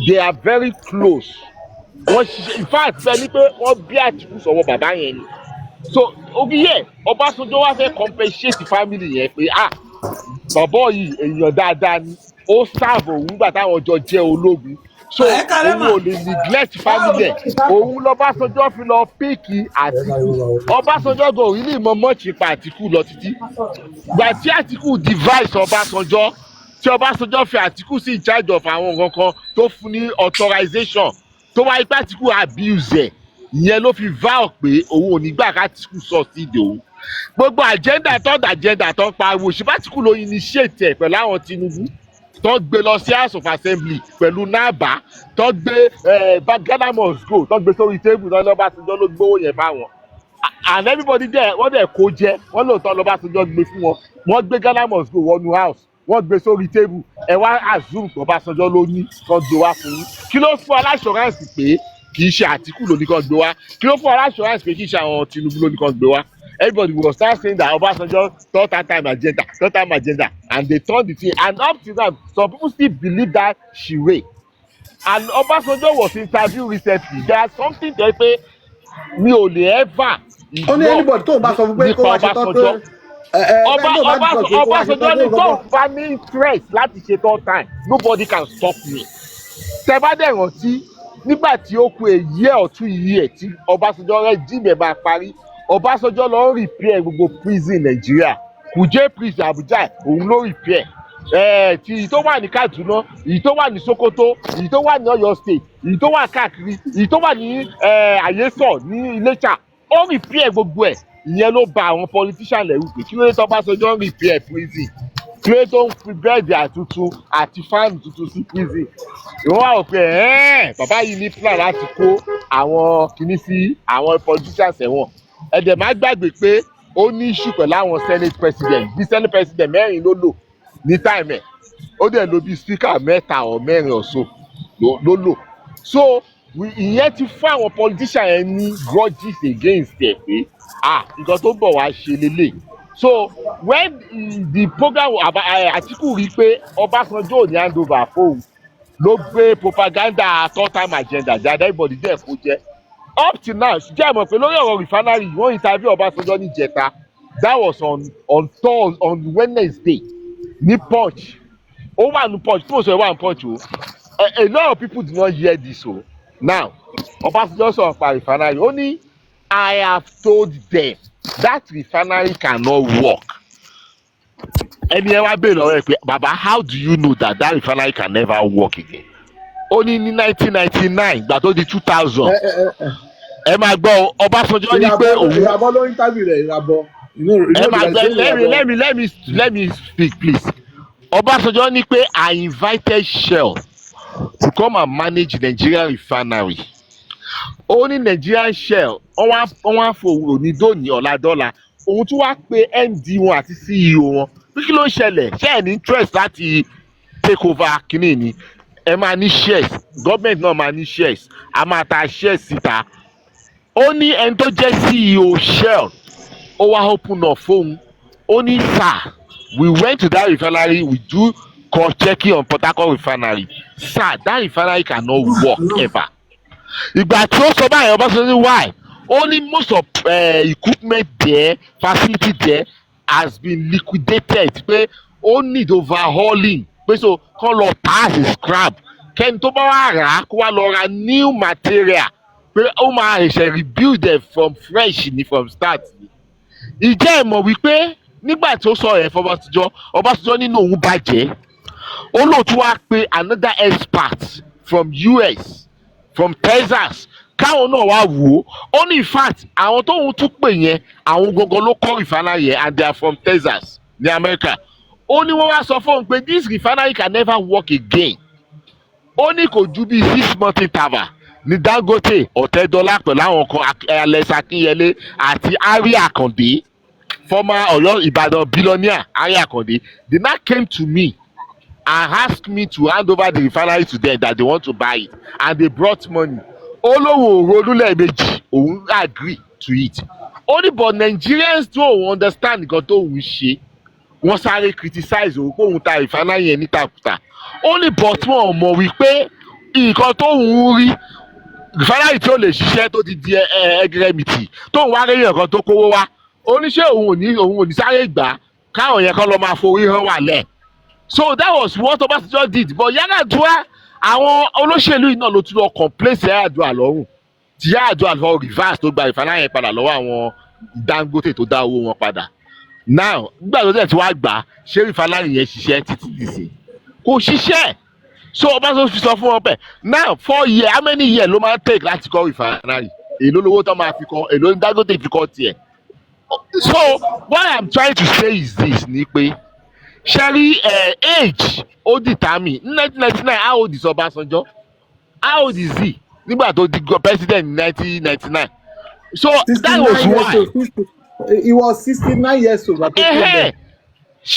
they are very close. Wọ́n ṣiṣẹ́ in fact bẹ́ẹ̀ ni pé wọ́n bí Àtíkù sọ̀wọ́ bàbá yẹn ni. So ogiye Ọbásanjọ́ wá fẹ́ compensate family yẹn pé bàbá yìí èèyàn dáadáa ni ó serve òun nígbà táwọn jọ jẹ́ ológun. So òun ò lè neglect family ẹ̀, òun l'Ọbásanjọ́ fi lọ píìkì Àtíkù. Ọbásanjọ́ gan òun ní ìmọ̀ mọ́ọ̀chì pa Àtíkù lọ títí. Gbà tí Àtíkù device Ọbásanjọ́ tí Ọbásanjọ́ fi Àtíkù sí in charge of àwọn nǹkan kan tó fún ní authorization tó wáyé pé Àtíkù abuse ẹ̀, ìyẹn ló fi vow pé òun ò ní gbà k'Àtíkù succeed òun. Gbogbo agenda tó ń pariwo ṣe b'Àtíkù ló initiate ẹ̀ pẹ̀lú àwọn Tinubu tó gbé lọ sí House of Assembly pẹ̀lú Naba tó gbé Ghana must go tó gbé sórí table náà l'Ọbásanjọ́ ló gbówó yẹn fáwọn. And everybody there wọ́n dẹ̀ kó jẹ́ wọ́n lóòótọ́ l'Ọbásanjọ́ gbé fún wọn, wọ́n gbé Ghana must go wọnú house wọ́n gbé sórí table ẹ wá assume pé Ọbásanjọ́ ló ní kán gbé wá fún yín. Kí ló fún aláṣọránsì pé kì í ṣe Àtíkù ló ní kán gbé wá? Kí ló fún aláṣọránsì pé kì í ṣe àwọn Tinubu ló ní kán gbé wá? Everybody will start saying that Obasanjo third time agenda, and they turn the thing. And up to now, some people still believe that she way. And Obasanjo was interviewed recently. There's something to say, mi ò lè ever only anybody tó bá sọ fún pé kó wá ṣe tán pé Obasanjo ní tó bá ní interest láti ṣe third time, nobody can stop me. Tẹ́ bá dẹ̀ rántí nígbà tí ó kù a year or 2 years tí Obasanjo regime bá parí, Ọbásanjọ́ lọ ń repair gbogbo prison Nàìjíríà. Kùjé prison Abuja òun ló repair. Tí èyí tó wà ní Kaduna, èyí tó wà ní Sokoto, èyí tó wà ní Ọ̀yọ́ state, èyí tó wà káàkiri, èyí tó wà ní Ayésọ̀ ní Iléṣà, ó repair gbogbo ẹ̀. Ìyẹn ló ba àwọn politician lẹ́rù pé kí ló dé tí Ọbásanjọ́ ń repair prison, kí ló dé tó ń fi bẹ́ẹ̀dì àtútù àti fáànù tuntun sí prison. Ìwọ́n wá rò pé bàbá yìí ní plan láti kó àwọn kìíní sí àwọn politicians ẹ̀wọ̀n. Ẹ̀dẹ̀ má gbàgbé pé ó ní issue pẹ̀lú àwọn senate president, bí senate president mẹ́rin ló lò ní time ẹ̀, ó dẹ̀ lò bí speaker mẹ́ta or mẹ́rin or so ló lò. So ìyẹn ti fún àwọn politician yẹn ní grudges against ẹ̀ pé nǹkan tó bọ̀ wá ṣe lélẹ̀. So when the program Àtíkù rí pé Ọbásanjọ́ ò ní hand over fóun ló gbé propaganda third time agenda jáde, everybody dẹ̀ kó jẹ́. Up till now jẹ́ àmọ̀ pé lórí ọ̀rọ̀ refinery wọ́n interview Ọbásanjọ́ ní ìjẹta, that was on Wednesday ní Punch. Ó wà ní Punch, fún òṣèré wà ní Punch o. A lot of people do not hear this o. Now Ọbásanjọ́ sọ̀rọ̀ pa refinery, ó ní I have told them that refinery cannot work. Ẹni ẹ wá bèèrè lọ́wọ́ ẹ pé baba how do you know that refinery can never work again? Ó ní 1999 gbà tó di 2000. Ẹ máa gbọ́ Ọbásanjọ́ ní pé òun. Ìràbọ̀ ló interview rẹ̀ Ìràbọ̀. Ẹ máa gbọ́ let me speak please. Ọbásanjọ́ ní pé I invited Shell to come and manage Nigerian refinery. Ó ní Nigerian Shell wọ́n wá fòun onídòní ọ̀làdọ́là. Òun tún wá pe MD wọn àti CEO wọn. Bí kí ló ń ṣẹlẹ̀? Ṣé ẹ̀ ní interest láti take over kínní ni? Ẹ máa ní shares, government náà máa ní shares, a máa ta shares síta. Ó ní ẹni tó jẹ́ CEO Shell ó wá open up fóun. Ó ní sir, we went to that refinery, we do cross checking on Port Harcourt refinery. Sir, that refinery cannot work ever. Ìgbà tí ó sọ báyìí Ọbásanjọ́ ní why? Only most of equipment there, facility there has been liquidated. Pé ó need overhauling. Pé so kán lọ pass scrap. Kẹ́ni tó bá wá rà á kó wá lọ ra new material. Pé ó máa ṣe rebuild them from fresh ni from start. Ìjẹ́ ìmọ̀ wípé nígbà tí ó sọ ẹ̀ fún Ọbásanjọ́ nínú òun bàjẹ́. Ó lóòótọ́ wá pé another expert from US from Texas káwọn náà wá wò ó ní in fact àwọn tóun tún pè yẹn àwọn gangan ló kọ́ refinery yẹn and they are from Texas ní America. Ó ní wọ́n wá sọ fóun pé this refinery can never work again. Ó ní kò ju bíi 6 months interval ní Dangote Ọ̀tẹ́dọ́lá pẹ̀lú àwọn kan Alex Akinyele àti Ari Akande former Ọ̀yọ́ Ìbàdàn billionaire Ari Akande, they now came to me and asked me to hand over the refinery to them that they want to buy it and they brought money. Ó lóun ò ronú lẹ́ẹ̀mejì òun agree to it. Ó ní but Nigerians don't understand nǹkan tóun ṣe wọ́n sáré criticize òun pé òun ta refinery yẹn nítakùtà. Ó ní but wọn ò mọ̀ wípé nǹkan tóun rí refinery tí ó lè ṣiṣẹ́ tó ti di ẹgẹrẹmìtì tóun wá réyìn nǹkan tó kówó wá. Ó ní ṣé òun ò ní sáré gbà káwọn yẹn kọ́ lọ máa forí hàn wà lẹ̀. So that was what Obasanjo did. But Yar'Adua àwọn olóṣèlú yìí náà ló tún lọ complain sí Yar'Adua lọ́rùn tí Yar'Adua lọ reverse tó gba refinery yẹn padà lọ́wọ́ àwọn Dangote tó dá owó wọn padà. Now nígbà tó dẹ̀ tí wàá gbà ṣé refinery yẹn ṣiṣẹ́ títí dìsìn kò ṣiṣẹ́. So Obasanjo fi sọ fún wọn bẹ́ẹ̀ now 4 years how many years ló máa ń take láti kọ́ refinery èló lówó tó máa fi kọ́ èló ní Dangote fi kọ́ tiẹ̀. So what I'm trying to say is this ni pé ṣẹ́rí age ó determine ní 1999 how old is Obasanjo, how old is he nígbà tó di president in 1999. So that was why he was 69 years old. ṣé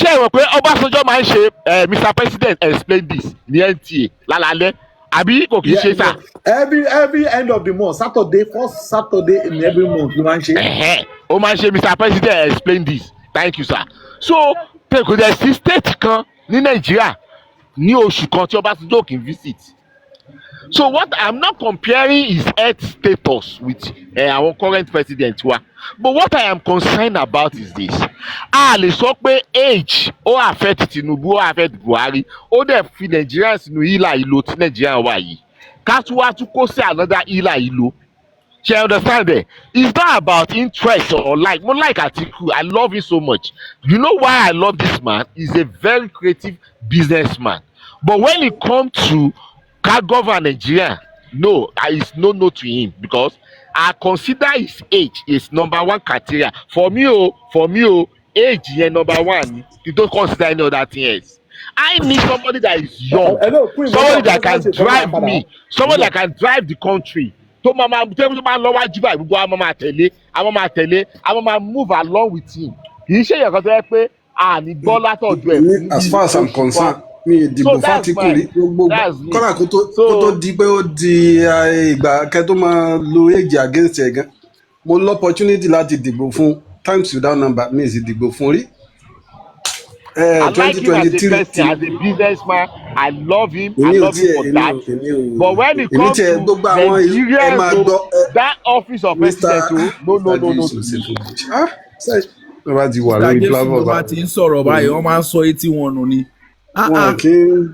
ẹ rò pé Obasanjo máa ń ṣe Mr. President explain this ní NTA lálálẹ́ àbí kò kì í ṣe sá. every end of the month Saturday first Saturday in every month ló máa ń ṣe. Ó máa ń ṣe Mr. President explain this thank you sir. So kò dẹ̀ sí state kan ní Nàìjíríà ní oṣù kan tí Ọbásanjọ́ kì í visit. So what I'm not comparing his health status with our current president wa but what I am concerned about is this. A lè sọ pé age ó affect Tinubu ó affect Buhari ó dẹ̀ fi Nàìjíríà sínú ìlà ìlò tí Nàìjíríà wà yìí ká tún wá tún kó sí another ìlà ìlò. She understand it. It's not about interest or like. More like Atiku, I love him so much. You know why I love this man? He's a very creative businessman. But when it comes to govern Nigeria, no, it's no to him because I consider his age is number one criteria. For me, age is number one. You don't consider any other thing else. I need somebody that is young, somebody that can drive me, somebody that can drive the country. Tó máa lọ wájú báyìí gbogbo àwọn máa move along with him. Kì í ṣe èèyàn kan tó yẹ pé àní gbọ́ látọ̀dọ̀ ẹ̀. As far as I'm concerned mi ìdìbò fátíkù rí gbogbo kọ́nà kó tó di pé ó di ìgbà kẹ́ tó máa lo age against ẹ̀ gan. Mo lọ opportunity láti dìbò fún times without number mi ì sì dìbò fún rí. I like him as a person, as a businessman. I love him. I love him for that. But when it comes to Nigerians, that office of president, no. Bàbá ti wà lórí platform. Bàbá ti ń sọ̀rọ̀ báyìí, wọ́n máa ń sọ etí wọn nù ni. Wọ́n kì í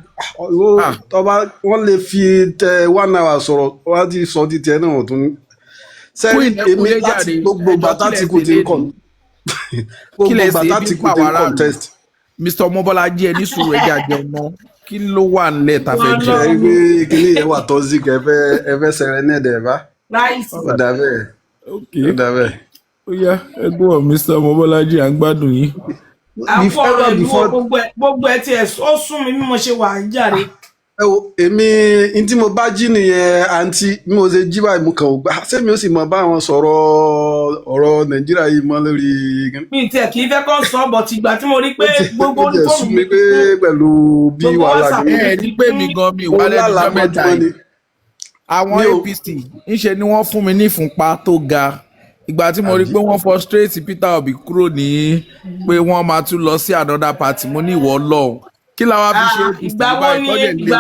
wọ́n lè fi tẹ 1 hour sọ̀rọ̀ wọ́n ti sọ ti tẹ náà tún ní. Sẹ́yìn èmi láti gbogbo bàtà tí kò ti ń kọ̀. Gbogbo bàtà tí kò ti ń contest. Mr. Mobolaji ẹni sùúrù ẹjẹ àjẹmọ kí ló wà nílẹ̀ tá fẹ́ jẹ. Ẹgbẹ́ kìíní yẹn wà tọ́sí kẹ ẹfẹ́ sẹ̀rẹ̀ ní ẹ̀dẹ̀ bá. Ó dà bẹ́ẹ̀. Ó yá ẹgbẹ́ wọn Mr. Mobolaji à ń gbádùn yín. Àfọ̀rọ̀ ìlú gbogbo ẹ̀ tí ẹ̀ ó sún mi bí mo ṣe wà ń jàre. Ẹ wo èmi n tí mo bá jí nìyẹn àǹtí bí mo ṣe jí báyìí mo kàn ó gbà sẹ́mi ó sì mọ bá wọn sọ̀rọ̀ ọ̀rọ̀ Nàìjíríà yìí mọ́ lórí. Mi tiẹ̀ kì í fẹ́ kọ́ sọ bọ̀ tìgbà tí mo rí pé gbogbo onífọ̀mù mi pé pẹ̀lú bí wàhálà ẹ ní pé mi gan mi wálé níjọ́ mẹ́ta yìí àwọn APC ńṣe ni wọ́n fún mi ní ìfúnpá tó ga ìgbà tí mo rí pé wọ́n frustrate Peter Obi kúrò ní pé wọ́n máa tún lọ sí another party mo ní ìwọ Ọlọ́run kí la wá fi ṣe APC ìgbà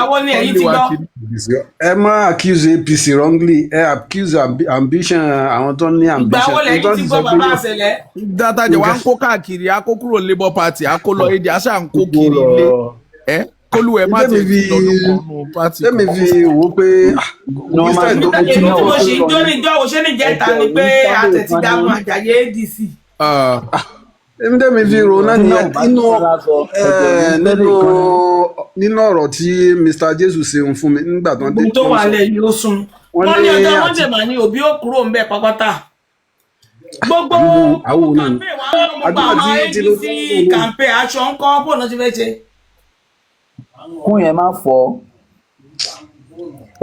wo ni ẹ̀yin ti gbọ́. Ẹ má accuse APC wrongly ẹ accuse ambition àwọn tó ní ambition. Ìgbà wo lẹ́yìn ti gbọ́ bàbá àṣẹlẹ̀. Dátajà wa ń kó káàkiri a kó kúrò Labour Party a kó lọ èdè àṣà ń kó kiri ilé kólú ẹ má ti fi lọ́dún kan nù pátì. Tẹ́mi fi wò pé èmi tí mo ṣe ìjọ ní ìjọ òṣèlú ìjẹta ni pé àtẹ̀tídàmú àjàyè ADC. èmi dẹ́mi fi rò náà tí náà nìyẹn ò bá ti rọra sọ ẹ̀jẹ̀ ò ní nínú tẹ́lẹ̀ kan ni. nínú ọ̀rọ̀ tí Mr. Jesu ṣeun fún mi nígbà tó ń dé gbogbo tó tó ń wà sọ lẹ̀ yìí ó sun wọ́n wọ́n ní ní ọjọ́ àti Monday mà ní òbí ó kúrò ń bẹ̀ pápátá gbogbo àwọn náà ni campaign wa gbogbo àdúrà àwọn tí APC Tinubu ń lò campaign aṣọ ń kọ́ bó náà ti fẹ́ ṣe. kún yẹn má fọ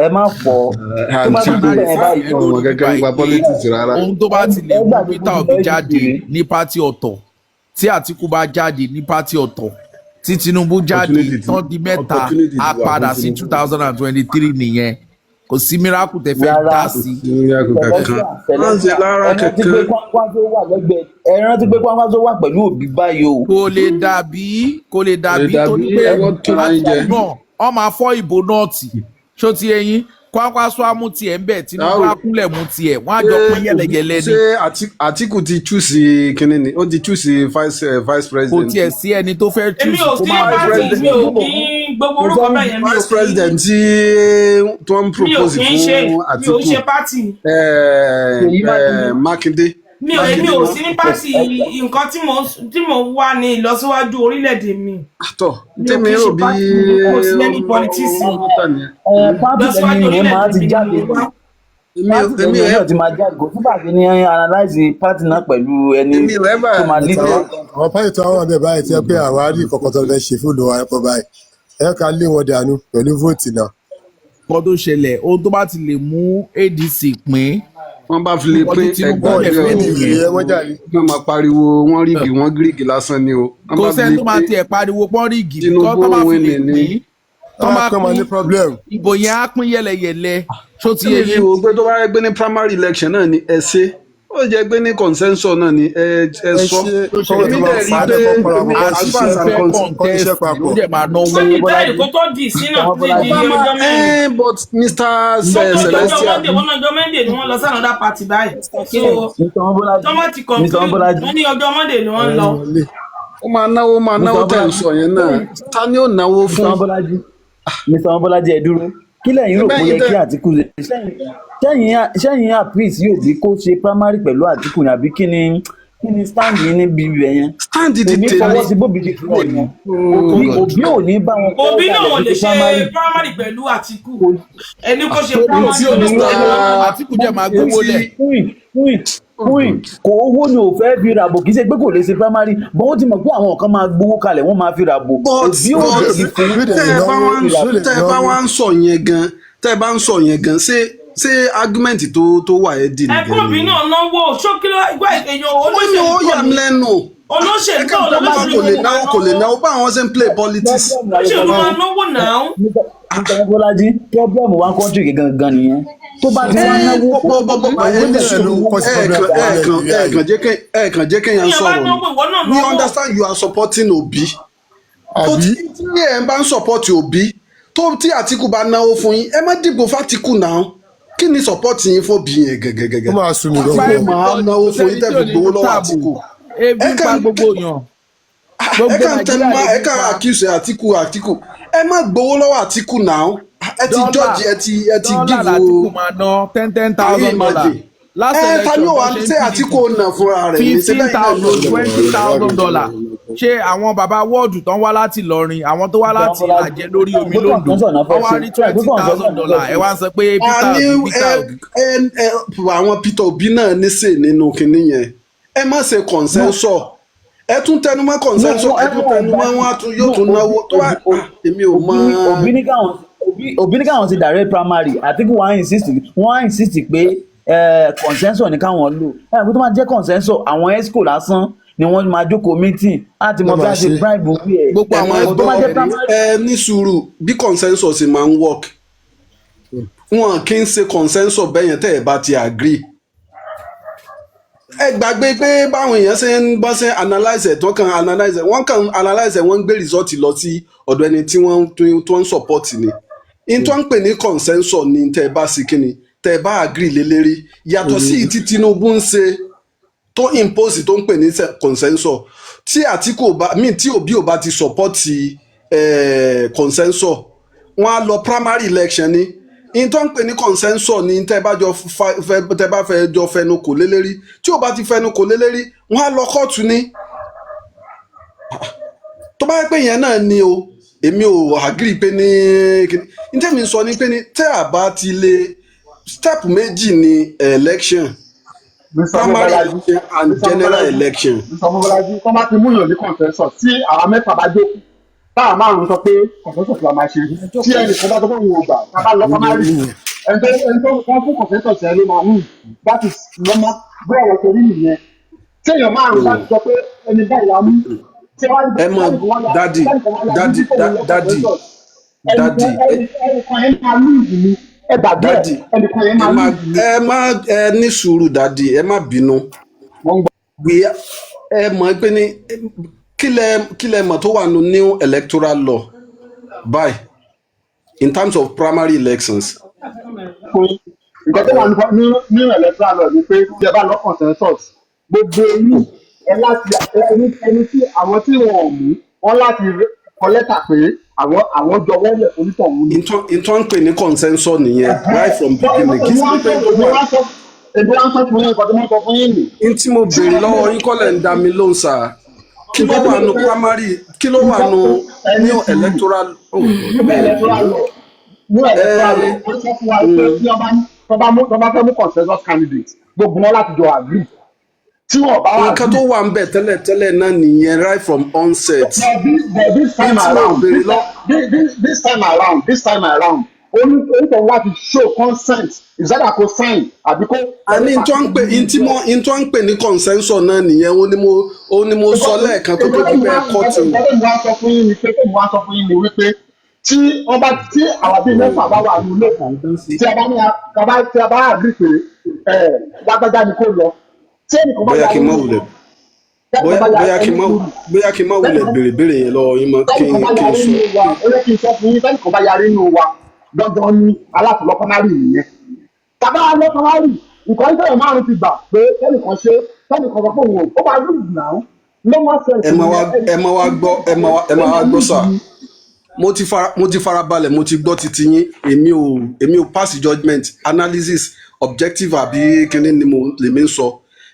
ẹ má fọ tó bá tún délẹ̀ ẹ báyìí ọmọ gẹ́gẹ́ nípa politics rárá. ohun tó bá ti lè ẹ mú gbàgbé Peter fún Obi APC jáde rèé. ní pátì ọ̀tọ̀ tí Àtíkù bá jáde ní pátì ọ̀tọ̀ tí Tinubu jáde Opportunity ti- tán di mẹ́ta opportunity á ti wà padà fún sí Tinubu. 2023 nìyẹn kò sí miracle tẹ́ fẹ́ Rárá. dá sí. Wọ́n ṣe lára ẹran ti kankan. gbé Kwankwaso wà lẹ́gbẹ̀ẹ́ ẹran ti gbé Kwankwaso wà pẹ̀lú Obi báyìí o. kò lè dàbí torí pé ẹwọ́n tó máa ń jẹ. náà wọ́n máa fọ́ ìbò náà tì ṣó ti eyín Kwankwaso á mú tiẹ̀ ń bẹ̀ Tinubu á kúnlẹ̀ mú tiẹ̀ wọ́n á jọ pín yẹlẹyẹlẹ ni ṣé Àtíkù ti chúùsì kínní ni ó ti chúùsì vice kò president. tiẹ̀ sí ẹni tó fẹ́ èmi choose ò kó sí má pátì president. mi ò kí gbogbo orúkọ bẹ́ẹ̀ yẹn mi ò vice sí president tí tó ń mi ò propose kí ń ṣe fún mi ò Àtíkù ṣe pátì Mákindé. mi ò sí ní pátì nǹkan tí mo wá ní ìlọsíwájú orílẹ̀-èdè mi tọ́ mi ò tèmi kí ń rò ṣe bí pátì kò sí lẹ́ni politics pátì ìlọsíwájú lẹ́yìn yẹn máa orílẹ̀-èdè ti mi jáde ni mo wá. pátì lẹ́yìn yẹn náà ti máa jáde kò sígbà tí ní analyze pátì náà pẹ̀lú ẹni èmi ò ẹ́bà tó máa lead ẹ̀. àwọn pàṣẹ tó àwọn ọdẹ báyìí tí wọn pé àwárí kọkàn tó fẹ́ ṣe fún ìlú ẹ̀kọ́ báyìí ẹ ká lé wọn dànù pẹ̀lú vóòtì náà. kọ́ tó ṣẹlẹ̀ ohun tó bá ti lè mú ADC pín wọ́n bá fi lè Wọ́n pín ti Tinubu ẹgbẹ́ lẹ̀ fún ọ̀dọ́ ènìyàn. ìyẹn wọ́n jáde. wọ́n máa pariwo wọ́n rígì wọ́n gírígì lásán ni o. Wọ́n kò bá fi sẹ́ni lè tó máa pín- tiẹ̀ pariwo pọ́nrígì Tinubu kọ́ tó bá fi lè win ni. pín tó wọn bá á pẹ́ wọn ní pín problem. ìbò yẹn á pín yẹlẹyẹlẹ ṣó ti tí yé èmi yín wò pé tó bá yẹ pé ní primary election náà ni ẹ ṣe ó jẹ́ pé ní consensus náà ni ẹ sọ ṣe kọ́wọ́ tó èmi máa dẹ̀ rí fà á pé lẹ́kọ̀ọ́ pọ̀lọpọ̀ èmi kan as ṣiṣẹ́ far as I'm fẹ́ concerned. kọ́ iṣẹ́ contest papọ̀. ló dẹ̀ máa náwó wọ́n ní táyì kó tó di sínú ti di ọjọ́ mẹ́rin but Mr. gbogbo ọjọ́ Celestial Monday wọ́n ní ọjọ́ Monday ni wọ́n lọ sí another party báyìí so Mr. Bọ́lájí tọ́mọ́ ti Mr. conclude Bọ́lájí wọ́n ní ọjọ́ Monday ni wọ́n lọ. ó máa náwó tẹ̀ ń sọ yẹn náà ta ni ó náwó fún. Mr. Bọ́lájí ẹ dúró kí lẹ́yìn rò kó yẹ kí Àtíkù sẹ́yìn àpíìsì yóò bí kó ṣe primary pẹ̀lú Àtíkù ni àbí kí ni stand yìí níbi ibẹ̀ yẹn stand ti èmi fọwọ́ tèmi sí bóbi ti fúlẹ̀ yẹn Òbí ò ní bá wọn Òbí náà ò lè ṣe ṣe primary pẹ̀lú Àtíkù ẹni kó ṣe primary Òbí ò ní pẹ̀lú Mr. Àtíkù jẹ́ máa gbówó lẹ̀ fúnyìn kò owó ni ò fẹ́ fi ràbò kì í ṣe pé kò lè ṣe primary bọ́n ó ti mọ̀ pé àwọn kan máa gbowó kalẹ̀ wọ́n máa fi ràbò Òbí ò lè fi fún tẹ́ ẹ bá wá ń sọ yẹn gan tẹ́ ẹ bá ń sọ yẹn gan ṣé argument tó wà ẹ́ dì ẹ̀kọ́ òbí náà náwó ṣókíló ìgbà èèyàn ó ní ó yà mí lẹ́nu olóṣèlú ẹ̀ka tó bá kò lè náwó bá àwọn ṣe ń play politics. olóṣèlú máa náwó náà. Mr. Bọ́lájí problem wa country gangan nìyẹn tó bá ti wá náwó ẹ̀ẹ̀kan jẹ́ kéèyàn sọ̀rọ̀ ni we understand you are supporting Obi tó tí ẹ̀ ń bá ń support Obi tó tí Àtíkù bá náwó fún yín ẹ má dìbò f'Àtíkù náà kí ni support yín fún Obi yẹn gẹ́gẹ́gẹ́gẹ́ ó máa sùn mí Àtíkù lọ́wọ́. máa náwó fún yín tẹ́ fi gbowó lọ́wọ́ Àtíkù ebi ń pa gbogbo yàn ẹ kàn tẹnumọ́ ẹ kàn accuse Àtíkù ẹ má gbowó lọ́wọ́ Àtíkù náà ẹ ti judge ẹ ti dọ́là give l'Àtíkù máa ná $10,000 last ta ni ó wà election ṣe Àtíkù ò nà fúnra rẹ̀ ní síbẹ̀ $15,000 ṣé àwọn bàbá wọ́ọ̀dù tán wá láti Ìlọrin àwọn tó wá láti Ìlàjẹ lórí omi lóńdó wọ́n wá rí $20,000 ẹ wá ń sọ pé Peter Obi àwọn Peter Obi náà níṣe nínú kinní yẹn ẹ má ṣe consensus ẹ tún tẹnumọ́ consensus ẹ tún tẹnumọ́ wọn yóò tún náwó tó wà èmi ò mọ. Òbí ní káwọn ti direct primary Àtíkù wọ́n á insist pé consensus ní káwọn lò ẹ̀ tó máa jẹ́ consensus àwọn esco lásán ni wọ́n máa jókòó meeting láti mọ bí a ṣe bribe wí ẹ̀ gbogbo àwọn ẹ̀kọ́ tó máa jẹ́ primary. ẹ ní sùúrù bí consensus máa ń work wọn kì í ṣe consensus bẹ́yẹn tẹ́ ẹ bá ti agree ẹ gbàgbé pé báwọn èèyàn ṣe ń bọ́ ṣe analyse ẹ̀ tó kàn analyse ẹ̀ wọ́n kàn analyse ẹ̀ wọ́n ń gbé result lọ sí ọ̀dọ̀ ẹni tí wọ́n ń support ni in tó ń pè ní consensus ni tẹ́ ẹ bá sí kíni tẹ́ ẹ bá agree lé lérí yàtọ̀ sí tí Tinubu ń ṣe tó impose tó ń pè ní consensus tí Àtíkù tí Obi ò bá ti support consensus wọ́n á lọ primary election ni in tó ń pè ní consensus ni tẹ́ bá fẹ́ jọ fẹnu kò lé lérí tí ò bá ti fẹnu kò lé lérí wọ́n á lọ kóòtù ni tó bá yẹ pé yẹn náà ni o èmi ò agree pé ní ní tẹ́mi sọ ni pé ní tẹ́ àbá ti lè step méjì ní election Mr. primary Mobalaji election and general election. Mr. Mobalaji tó bá ti mú yàn ní consensus tí àwọn mẹ́fà bá jókòó táwọn márùn-ún sọ pé consensus la máa ṣe tí ẹnìkan bá sọ pé òun ò gbà tá a bá lọ primary ẹni tó wọ́n fún consensus yẹn ló máa wù that is normal bí ọ̀rọ̀ ṣe rí nìyẹn tí èèyàn márùn-ún bá ti sọ pé ẹni báyìí la mú tí wọ́n ẹ mọ dadi ẹnìkan yẹn máa lù ìdùnnú ẹ gbàgbé ẹnìkan yẹn máa lù ìdùnnú. ẹ ní sùúrù dadi ẹ má bínú ẹ mọ̀ pé ní kí lẹ mọ̀ tó wà nínú new electoral law báyìí in terms of primary elections. nǹkan tó wà ní electoral law ni pé tí ẹ bá lọ consensus gbogbo yìí ẹ láti ẹni tí àwọn tí wọn ò mú wọn láti kọ lẹ́tà pé àwọn jọ wọ́lẹ̀ onítọ̀ wù ní. ìtọ́ ń pè ní consensus nìyẹn right from beginning kí sí pé èmi wá sọ fún yín nǹkan tí wọ́n sọ fún yín nì. n tí mo béèrè lọ́wọ́ yín kọ́lẹ̀ ń dá mi lóhùn sáà kí ló wà nù primary kí ló wà nù new electoral. new electoral law wọ́n sọ fún wa pé tí wọ́n bá fẹ́ mú consensus candidate gbogbo wọn láti jọ agree. nǹkan tó wà ń bẹ̀ tẹ́lẹ̀ náà nìyẹn right from onset. but this time around onítọ̀ láti show consent ìsádà kò sign àbí kò. àní ìtọ́ ń pè ní consensus náà nìyẹn ó ní mo sọ lẹ́ẹ̀kan tó tó bẹ́ẹ̀ kọ́tù. ìgbàlódé mo wá sọ fún yín ni wípé tí àwọn bíi mẹ́fà bá wà nínú lẹ́kọ̀ọ́ tí a bá agree pé lágbájá ni kò lọ. bóyá kí n má wulẹ̀ béèrè yẹn lọ́wọ́ yín mọ́ kí n sọ. ó yẹ kí n sọ fún yín sẹ́ni kan bá yarí nínú wa dandan ni alátìlọ́kọ́nárì nìyẹn. tàbá lọ́kọ́nárì nǹkan ìṣẹ̀lẹ̀ márùn-ún ti gbà pé sẹ́ni kan sọ pé òun ó bá rí ìgbà ló má ṣe. ẹ máa wá gbọ́ sà mo ti farabalẹ̀ mo ti gbọ́ titi yín èmi ò pass judgement analysis objective àbí kíní ni lèmi ń sọ.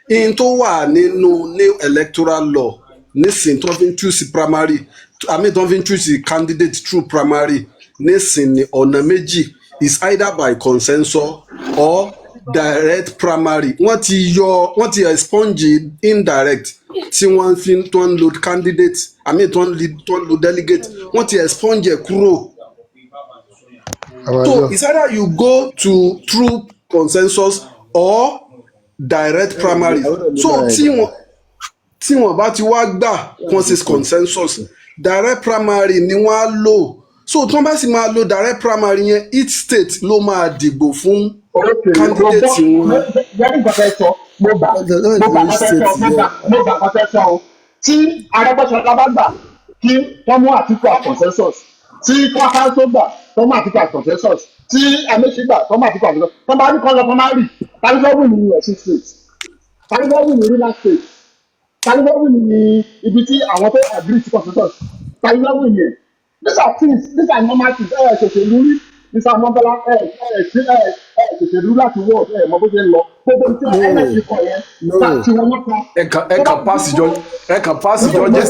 in tó wà nínú new electoral law nísìn tó fi ń choose primary tó fi ń choose candidate through primary nísìn ní ọ̀nà méjì is either by consensus or direct primary wọ́n ti expunge indirect tí wọ́n fi tó ń lo candidate tó ń lo delegate wọ́n ti expunge ẹ̀ kúrò. So it's either you go through consensus or direct primary. So tí wọ́n bá ti wá gbà consensus direct primary ni wọ́n á lò. So tí wọ́n bá sì máa lo direct primary yẹn each state ló máa dìbò fún candidate wọn. yẹ́nì kan fẹ́ sọ mo gbà kan fẹ́ sọ o tí Arẹ́gbẹ́ṣọlá bá gbà kí wọ́n mú Àtíkù à consensus tí Kwara tó gbà tó mú Àtíkù à consensus tí Amaechi gbà tó mú Àtíkù à consensus tó bá ní kọ́ lọ primary tálífọ́ọ̀mù ní Ọ̀ṣun state tálífọ́ọ̀mù ní Rivers state tálífọ́ọ̀mù ní ibi tí àwọn tó agree to consensus tálífọ́ọ̀mù yẹn these are normal things ṣòṣèlú rí Mr. Mobala ṣòṣèlú láti wọ̀ mọ bó ṣe ń lọ gbogbo tí ẹ̀ẹ́dẹ̀ẹ́sì kọ̀ yẹn tí wọ́n mọ́ta. ẹ kàn pass judgment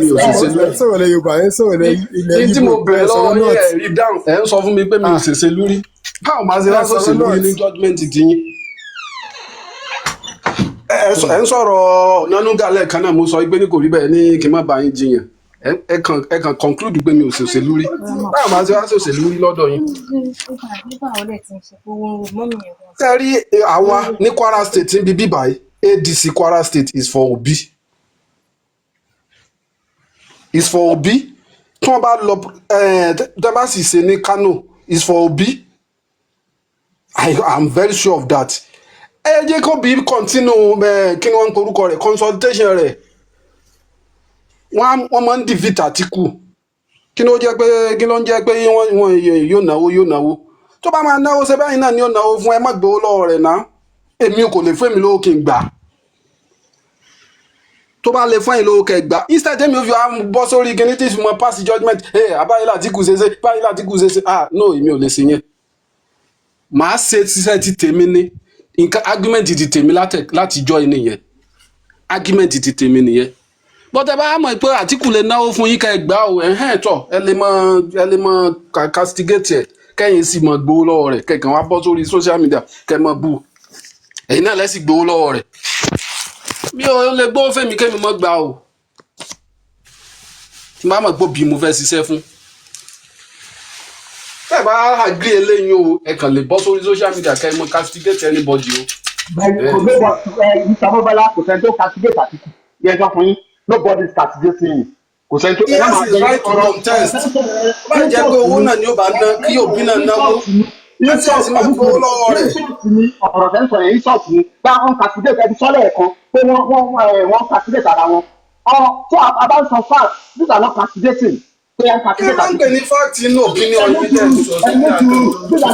nínú òṣèṣèlú. sọ̀rọ̀ lẹ́yìn Yorùbá ẹ̀ sọ̀rọ̀ lẹ́yìn ilẹ̀ Ìgbò. tí mo bẹ̀rẹ̀ lọ́wọ́ ní ẹ̀rí dáhùn ẹ̀ ń sọ fún mi pé mi ò ṣèṣèlú rí báwo máa ṣe láti ṣèṣèlú rí ní judgment ti yín. ẹ ń sọ̀rọ̀ Nanuga lẹ́ẹ̀kan náà mo sọ pé ní kò rí bẹ́ẹ̀ ní kí n má bá yín jiyàn ẹ kàn conclude pé mi ò ṣòṣèlú rí báwo máa ṣe wá ṣòṣèlú rí lọ́dọ̀ yín. ẹ rí àwa ní Kwara State níbi bíbáyìí ADC Kwara State is for Obi tí wọ́n bá lọ tẹ́ bá sì ṣe ní Kano is for Obi I'm very sure of that. ẹ jẹ́ kó bí continue kí ni wọ́n ń porúkọ rẹ̀ consultation rẹ̀ wọ́n máa ń defeat Àtíkù kí ló ń jẹ́ pé wọ́n yóò náwó tó bá máa náwó ṣe báyìí náà ni ó náwó fún ẹ má gbowó lọ́wọ́ rẹ̀ náà èmi kò lè fún èmi lówó kí n gbà tó bá lè fún èmi lówó kí n gbà instead èmi ò fi bọ́ sórí kí ní tí mo pass judgement àbáyé Àtíkù ṣe no èmi ò lè ṣe yẹn màá ṣe ṣiṣẹ́ ti tèmi ní nǹkan argument ti tèmi láti jọ ẹni yẹn argument ti tèmi nìyẹn but ẹ bá mọ̀ pé Àtíkù lè náwó fún yín ká ẹ gbà ó tọ̀ ẹ lè mọ castigate ẹ̀ kẹ́yìn sì mọ gbowó lọ́wọ́ rẹ̀ kẹ̀kàn wá bọ́ sórí social media kẹ́ mọ bú ẹ̀yin náà lẹ́sìn gbowó lọ́wọ́ rẹ̀ mi ò lè gbowó fẹ́mi kẹ́mi mọ́ gbà ó tí bá mọ̀ pé bí mo fẹ́ ṣiṣẹ́ fún tẹ́ bá agree eléyìí o ẹ kàn lè bọ́ sórí social media kẹ́ mọ castigate anybody o. kò gbé bọ Mr. Bọ́lá kò sẹ́ni tó castigate Àtíkù yẹn sọ fún yín nobody is castigating him kò sẹ́ni tó. he has his right to contest bá jẹ́ pé owó náà ni ó bá ná kí òbí náà náwó láti ẹ̀sìn máa gbowó lọ́wọ́ rẹ̀. ọ̀rọ̀ tẹ́ ń sọ yẹn ìṣọ̀tì ni bá wọn castigate ẹbí sọ́lẹ̀ ẹ̀kan pé wọ́n castigate ara wọn tó a bá ń sọ fact these are not castigating pé wọ́n castigate Àtíkù. kí ló ń pè ní fact inú opinion evidence.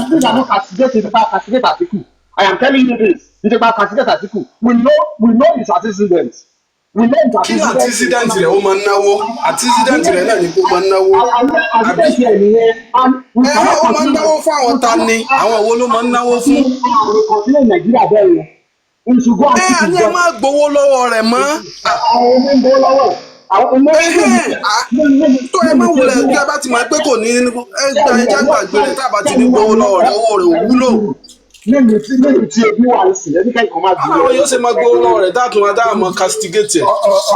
these are not castigating nípa castigate Àtíkù. I am telling you this. It's about castigate Àtíkù. We know his antecedents. We know his kí ni antecedent rẹ̀ ó máa ń náwó antecedent rẹ̀ náà ni kó máa ń náwó àbí ó máa ń náwó fún àwọn ta ni àwọn wo ló máa ń náwó fún. àní ẹ máa gbowó lọ́wọ́ rẹ̀ mọ́. tó ẹ máa wulẹ̀ bí a bá ti máa pé kò ní ẹja gbàgbé rẹ̀ tá a bá ti ní gbowó lọ́wọ́ rẹ̀ owó rẹ̀ ò wúlò. Nínú tí ebi wà ní sílẹ̀ nígbà ìkan máa gbowó. àwọn yóò ṣe máa gbowó lọ́wọ́ rẹ̀ dáàtún adáàmọ́ castigate ẹ̀.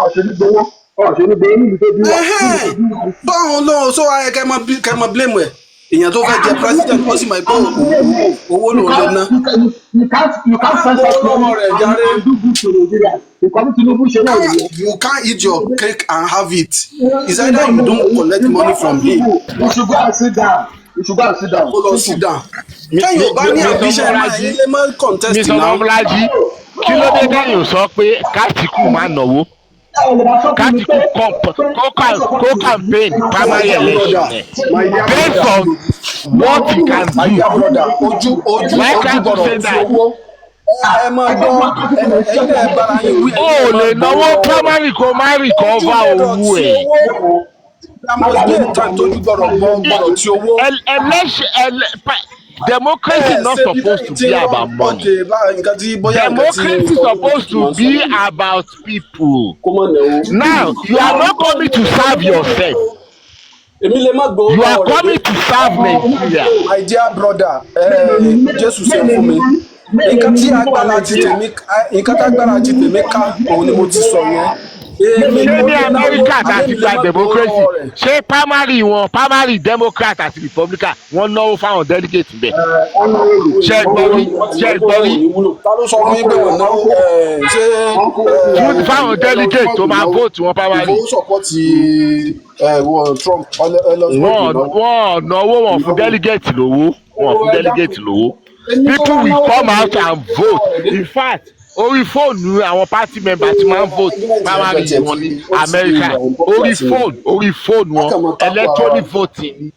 ọ̀ṣẹ́ ní gbowó níbi tó bí wà. báwọn lóhùn sọ ayẹ kẹ́ mọ blame ẹ̀ èèyàn tó fẹ́ jẹ president ó sì máa gbọ́ owó lòun lè ná. You can't send us money and do good to Nigeria. Because Tinubu ṣe náà nìyẹn. You can't eat your cake and have it. It's either you don't collect money from him. You should go and sit down. Kó lọ sit down. Kẹ́yìn ò bá ní ambition náà ilé mọ́ contest náà. Mr. Bọ́lájí kí ló dé kẹ́yìn sọ pé k'Àtíkù máa náwó k'Àtíkù kó campaign primary election based on what he can do. Why can't you say that? Ẹ máa gbọ́ ẹ̀yin ẹ̀ bára yín wí. O lè náwó primary kó má recover owó ẹ̀. Democracy is not supposed to be about money. Democracy is supposed to be about people. Now, you are not coming to serve yourself. You are coming to serve Nigeria. My dear brother, Jésù ṣe fún mi. Nǹkan tí agbára ti tèmi ká òun ni mo ti sọ yẹn. Ṣé ní Amẹ́ríkà àti gba democracy ṣé primary Democrat àti Republican wọ́n náwó fáwọn delegate bẹ́ẹ̀? Ṣé gbọ́ rí? Ta ló sọ fún yín pé wọ́n náwó ṣé fáwọn delegate tó máa vote wọn primary? Ìbò sọ̀pọ̀tì Trump. Wọ́n náwó wọn fún delegate lówó. People will come out and vote. In fact, orí fóònù àwọn party members ti máa ń vote primary wọn ní America orí fóònù wọn electronic voting.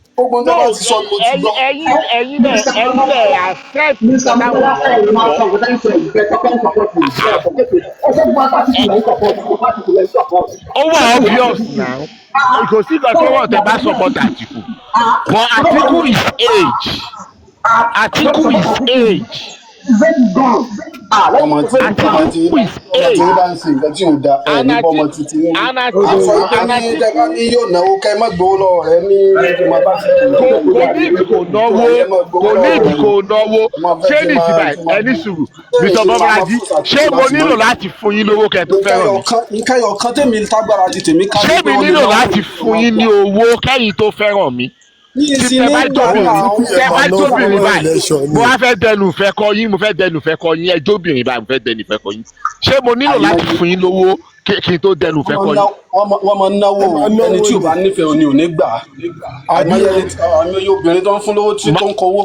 ẹ̀yin lẹ accept ó wà obvious now kò sí ìgbà tó wọ́n tẹ bá support Àtíkù but Àtíkù is age. Àtíkù is age. ọmọ tí bá ń sin nǹkan tí ò da ẹ ní bọ́mọ títí ní àfọ ìjọba ní yóò náwó kẹ́ má gbowó lọ́wọ́ rẹ ní ọmọ bá ti kò ní ìdí kò náwó ṣé ní ìsìnbà ẹni sùúrù Mr. Bọ́lájí ṣé mo nílò láti fún yín lówó kẹ́ tó fẹ́ràn mi. nǹkan yọ̀ kan tèmi tágbára di tèmi ká. ṣé mi nílò láti fún yín ní owó kẹ́yìn tó fẹ́ràn mi. Tí tẹ bá jóbìnrin báyìí mo wá fẹ́ dẹnu ìfẹ́ kọ yín ẹ jóbìnrin báyìí mo fẹ́ dẹnu ìfẹ́ kọ yín ṣé mo nílò láti fún yín lówó kí n tó dẹnu ìfẹ́ kọ yín. wọ́n máa ń náwó ẹni tí ò bá nífẹ̀ẹ́ òní ò ní gbà á àmì obìnrin tó ń fún lówó tí tó ń kọwó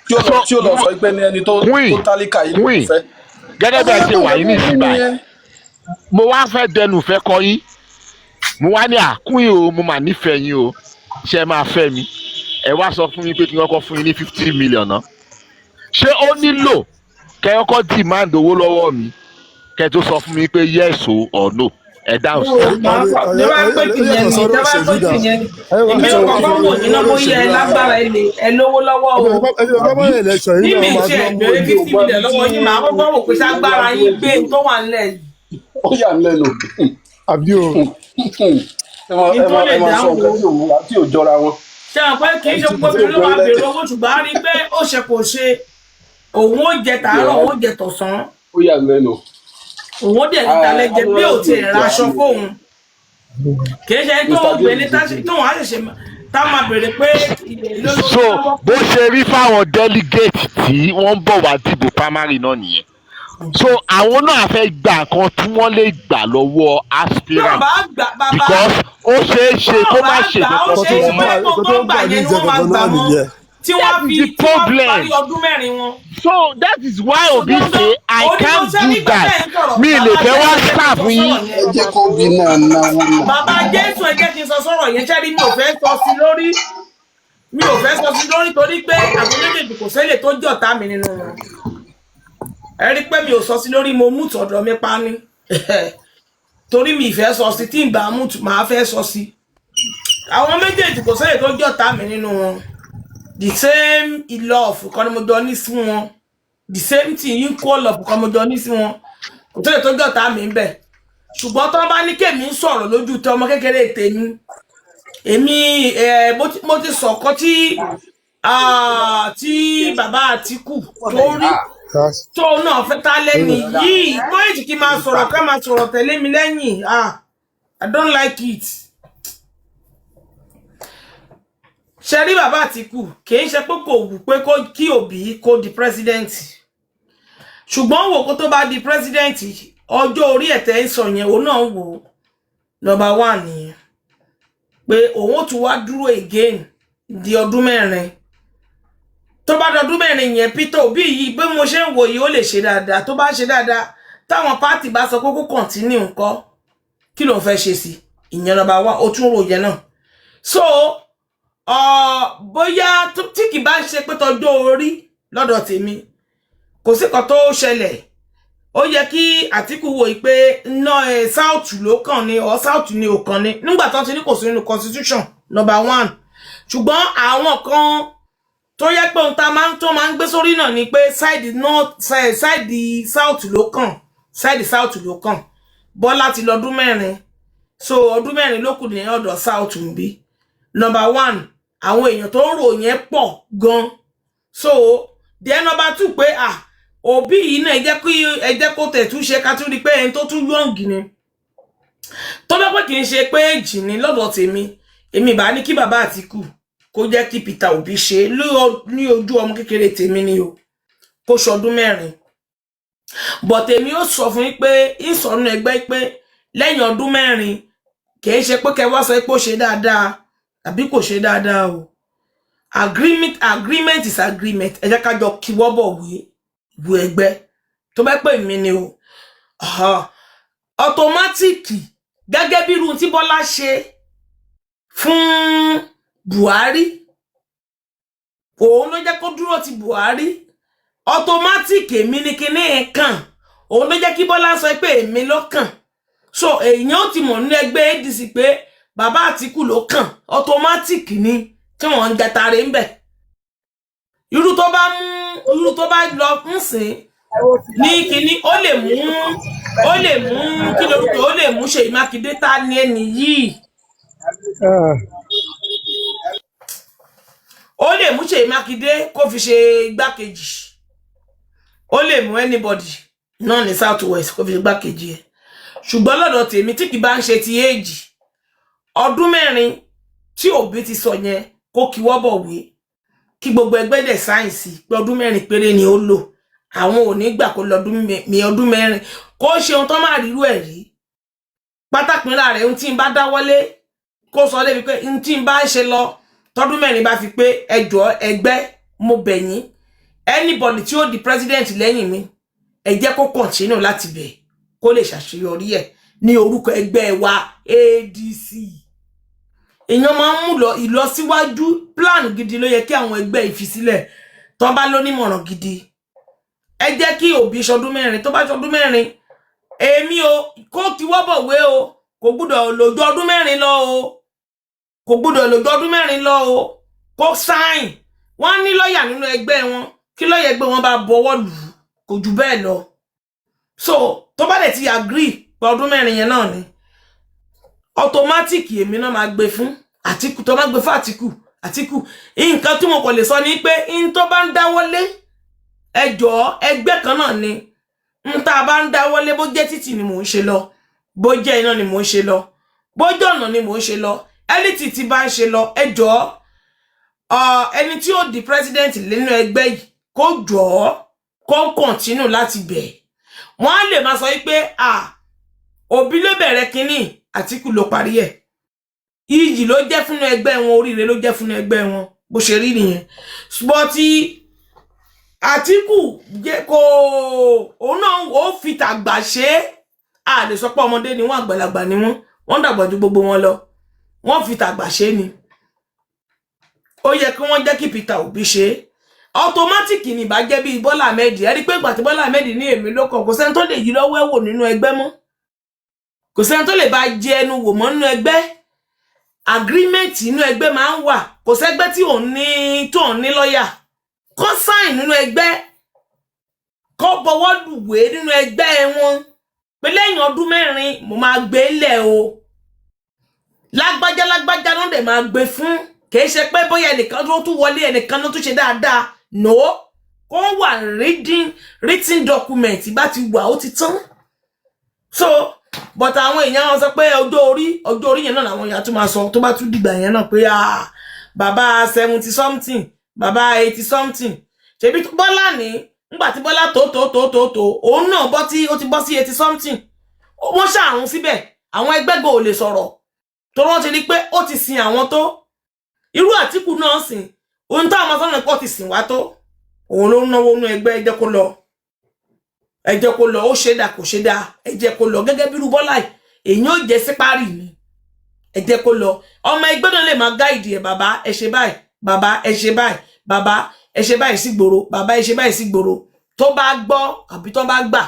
tí ó lọ sọ pé ní ẹni tó tálíkà yìí ló fẹ́. gẹ́gẹ́ bí ẹ ṣe wà yín ní ìsìn báyìí mo wá fẹ́ dẹnu ìfẹ́ kọ yín mo wá ní àkúnyìn o mo mà nífẹ̀ẹ́ yín o ṣe máa fẹ́ mi ẹ wá sọ fún mi pé kí wọ́n kọ́ fún yín ní 50 million náà ṣé ó nílò kẹ́ ẹ kọ́ demand owó lọ́wọ́ mi kẹ́ ẹ tó sọ fún mi pé yes or no ẹ dáhùn sí. ní wàá pé tìyẹn ní ìjọba pé tìyẹn èmi ò kọ́kọ́ wò ní náà bóyá ẹ lágbára ẹ lówó lọ́wọ́ o bí mi ṣe ẹgbẹ̀rẹ̀ 50 million lọ́wọ́ yín màá kọ́kọ́ wò pé ságbára yín gbé tó wà nílẹ̀ yìí ó yà ń lẹ́nu àbí o. kí n tó lè ẹ máa sọ dáhùn nǹkan tí ò jọra wọn. ṣé àwọn pé kì í ṣe gbogbo obìnrin ló máa béèrè owó ṣùgbọ́n a rí i pé ó ṣe kò ṣe òun ó jẹ tàárọ̀ òun ó jẹ tọ̀sán ó yà ń lẹ́nu. òun ó dẹ̀ níta lẹ́jẹ̀ bí ò tiẹ̀ ra aṣọ fóun kì í ṣe tó ń gbé ní tóun á ṣẹ̀ṣẹ̀ tá máa béèrè pé so bó ṣe rí fáwọn delegate tí wọ́n ń bọ̀ wá dìbò primary náà nìyẹn so àwọn náà fẹ́ gbà kan tí wọ́n lè gbà lọ́wọ́ aspirant because ó ṣeé ṣe kó má ṣe ó ṣeé ṣe pé kó gbà yẹn ni wọ́n máa gbà mọ́ tí wọ́n fi parí ọdún mẹ́rin wọn. so that is why Obi say I can't do that mi lè fẹ́ wá staff yín. ẹ jẹ́ kó bí náà náwó náà. bàbá Jésù ẹ jẹ́ kí n sọ sọ̀rọ̀ yẹn ṣẹ́rí mi ò fẹ́ sọ sí lórí torí pé àwọn méjèèjì kò sẹ́lẹ̀ tó jẹ́ ọ̀tá mi nínú wọn ẹ rí pé mi ò sọ sí lórí mo mú tọ̀dọ̀ mi pa ní torí mi ìfẹ́ sọ sí tí n bá mú màá fẹ́ sọ sí àwọn méjèèjì kò sẹ́lẹ̀ tó jẹ́ ọ̀tá mi nínú wọn the same love kan ni mo jọ ní sí wọn the same thing equal love kan mo jọ ní sí wọn kò sẹ́lẹ̀ tó jẹ́ ọ̀tá mi ń bẹ ṣùgbọ́n tó bá ní kémi ń sọ̀rọ̀ lójú tẹ ọmọ kékeré tèmi èmi mo ti sọ̀kọ́ tí bàbá Àtíkù tó rí tó náà fẹ́ ta lẹ́ni yìí bóyìí kí n máa sọ̀rọ̀ ká máa sọ̀rọ̀ tẹ̀lé mi lẹ́yìn I don't like it. ṣe rí bàbá Àtíkù kì í ṣe pé kò wù pé kí Òbí kó di president ṣùgbọ́n wò kó tó bá di president ọjọ́ orí ẹ̀tẹ́ ń sọ yẹn òun náà wò number 1 nìyẹn pé òun tún wá dúró again di ọdún mẹ́rin tó bá dọdún mẹ́rin yẹn Peter Obi yìí bí mo ṣe ń wò yìí ó lè ṣe dáadáa tó bá ṣe dáadáa táwọn pátì bá sọ pé kó continue nǹkan kí ló ń fẹ́ ṣe sí ìyẹn number 1 ó tún rò yẹn náà so bóyá tí kì bá ṣe pé tọjọ́ orí lọ́dọ̀ tèmi kò sí kan tó ṣẹlẹ̀ ó yẹ kí Àtíkù wò pé south ló kàn ní or south ni ò kàn ní nígbà tó ti ní kò sí nínú constitution number 1 ṣùgbọ́n àwọn kan tó yẹ pé ohun tó máa ń gbé sórí náà ni pé side south ló kàn side south ló kàn Bọ́lá ti lọ́dún mẹ́rin so ọdún mẹ́rin ló kù ní ọ̀dọ̀ south ń bí number 1 àwọn èèyàn tó ń rò yẹn pọ̀ gan so then number 2 pé Òbí yìí náà ẹ jẹ́ kó tẹ̀ tún ṣe ká tún rí pé ẹni tó tún yọ̀ǹgì ni tó bá pé kì í ṣe pé èjì ni lọ́dọ̀ tèmi èmi bá ní kí bàbá Àtíkù kó jẹ́ kí Peter Obi ṣe ní ojú ọmọ kékeré tèmi ni o kó ṣọdún mẹ́rin but èmi ó sọ fún yín pé ìsọnù ẹgbẹ́ pé lẹ́yìn ọdún mẹ́rin kì í ṣe pé kẹ́ wá sọ pé ó ṣe dáadáa àbí kò ṣe dáadáa o agreement is agreement ẹ jẹ́ ká jọ kíwọ́ bọ̀ bu ẹgbẹ́ tó bá pè mí ni o ọtọmátìkì gẹ́gẹ́ bí irun tí Bọ́lá ṣe fún Buhari òun ló jẹ́ kó dúró ti Buhari ọtọmátìkì èmi ni kíní ẹ̀ kàn òun ló jẹ́ kí Bọ́lá sọ pé èmi ló kàn so èèyàn ó ti mọ̀ nínú ẹgbẹ́ ADC pé bàbá Àtíkù ló kàn ọtọmátìkì ni tí wọ́n ń gẹtare ń bẹ̀ irú tó bá lọ ń sìn ní kíní ó lè mú kí lórúkọ ó lè mú Ṣèyí Mákindé tá ní ẹni yìí ó lè mú Ṣèyí Mákindé kó fi ṣe igbákejì ó lè mú anybody náà ní south west kó fi ṣe igbákejì ẹ̀ ṣùgbọ́n lọ́dọ̀ tèmi tí kì bá ń ṣe ti èjì ọdún mẹ́rin tí Òbí ti sọ yẹn kó kí wọ́bọ̀ wé kí gbogbo ẹgbẹ́ dẹ̀ sáyẹ̀nsì pé ọdún mẹ́rin péré ni ó lò àwọn ò ní gbà kó lọ́dún mẹ́rin kó ṣe ohun tó máa rírú ẹ̀ rí pátápínlá rẹ̀ ohun tí n bá dáwọ́lé kó sọ débi pé ohun tí n bá ń ṣe lọ tọdún mẹ́rin bá fi pé ẹjọ́ ẹgbẹ́ mo bẹ̀ yín anybody tí ó di president lẹ́yìn mi ẹ jẹ́ kó continue láti bẹ̀ kó lè ṣàṣeyọrí ẹ̀ ní orúkọ ẹgbẹ́ wa ADC èèyàn máa ń mú ìlọsíwájú plan gidi ló yẹ kí àwọn ẹgbẹ́ ìfisílẹ̀ tó bá lónímọ̀ràn gidi ẹ jẹ́ kí Òbí ṣọdún mẹ́rin tó bá ṣọdún mẹ́rin èmi o kó kí wọ́bọ̀ wé o kò gbúdọ̀ lójú ọdún mẹ́rin lọ o kò gbúdọ̀ lójú ọdún mẹ́rin lọ o kó sáìn wọ́n ní lọ́ọ̀yà nínú ẹgbẹ́ wọn kí lọ́ọ̀yà ẹgbẹ́ wọn bá bọwọ́ lù kò jù bẹ́ẹ̀ lọ so tó bá dẹ̀ ti agree ọdún mẹ́rin yẹn náà ni automatic èmi náà máa gbé fún Àtíkù tó máa gbé fún Àtíkù nǹkan tí mo kò lè sọ ni pé in tó bá ń dáwọ́lé ẹjọ́ ẹgbẹ́ kan náà ni n tá bá ń dáwọ́lé bó jẹ́ títì ni mò ń ṣe lọ bó jẹ́ iná ni mò ń ṣe lọ bó jẹ́ ọ̀nà ni mò ń ṣe lọ ẹni tí bá ń ṣe lọ ẹjọ́ ẹni tí ó di president nínú ẹgbẹ́ yìí kó jọ̀ọ́ kó continue láti bẹ̀ wọ́n á lè máa sọ pé Òbí ló bẹ̀rẹ̀ kínní Àtíkù ló parí ẹ̀ iyì ló jẹ́ fún ẹgbẹ́ wọn oríire ló jẹ́ fún ẹgbẹ́ wọn bó ṣe rí nìyẹn ṣùgbọ́n tí Àtíkù kò òun náà ó fi tàgbà ṣe a lè sọ pé ọmọdé ni wọ́n àgbàlagbà ni wọ́n dàgbà ju gbogbo wọn lọ wọ́n fi tàgbà ṣe ni ó yẹ kí wọ́n jẹ́ kí Peter Obi ṣe automatic ni bá jẹ́ bí Bọ́lá Ahmed ẹ rí pé ìgbà tí Bọ́lá Ahmed ní èmi ló kàn kò sẹ́ni tó lè yí lọ́wọ́ ẹ̀wò nínú ẹgbẹ́ mọ́ kò sẹ́ni tó lè bá jẹ ẹnu wò mọ́ nínú ẹgbẹ́ agreement nínú ẹgbẹ́ máa ń wà kò sẹ́gbẹ́ tí òun ní lọ́yà kó sign nínú ẹgbẹ́ kó bọwọ́ lùwé nínú ẹgbẹ́ wọn pé lẹ́yìn ọdún mẹ́rin mo máa gbé lẹ̀ o lágbájá náà dẹ̀ máa gbé fún kìí ṣe pé bóyá ẹnìkan tó tún wọlé ẹnìkan ló tún ṣe dáadáa no kó wà written document bá ti wà ó ti tán so but àwọn èèyàn wọn sọ pé ọjọ́ orí yẹn náà làwọn èèyàn tún máa sọ tó bá tún dìgbà yẹn náà pé bàbá 70 something bàbá 80 something ṣebí Bọ́lá ní nígbà tí Bọ́lá tó òun náà ó ti bọ́ sí 80 something wọ́n ṣàrùn síbẹ̀ àwọn ẹgbẹ́ ò lè sọ̀rọ̀ tó wọ́n ti rí pé ó ti sin àwọn tó irú Àtíkù náà sìn ohun táwọn ọmọ sọ́nà pọ̀ ti sìn wá tó òun ló ń náwó nú ẹgbẹ́ ẹ jẹ́ kó lọ ó ṣe dà kò ṣe dà ẹ jẹ́ kó lọ gẹ́gẹ́ bí irú Bọ́lá èyàn ò jẹ́ sípárì ni ẹ jẹ́ kó lọ ọmọ ẹgbẹ́ náà lè máa gáìdì ẹ̀ bàbá ẹ ṣe báyìí bàbá ẹ ṣe báyìí bàbá ẹ ṣe báyìí sí gbòòrò bàbá ẹ ṣe báyìí sí gbòòrò tó bá gbọ́ àbí tó bá gbà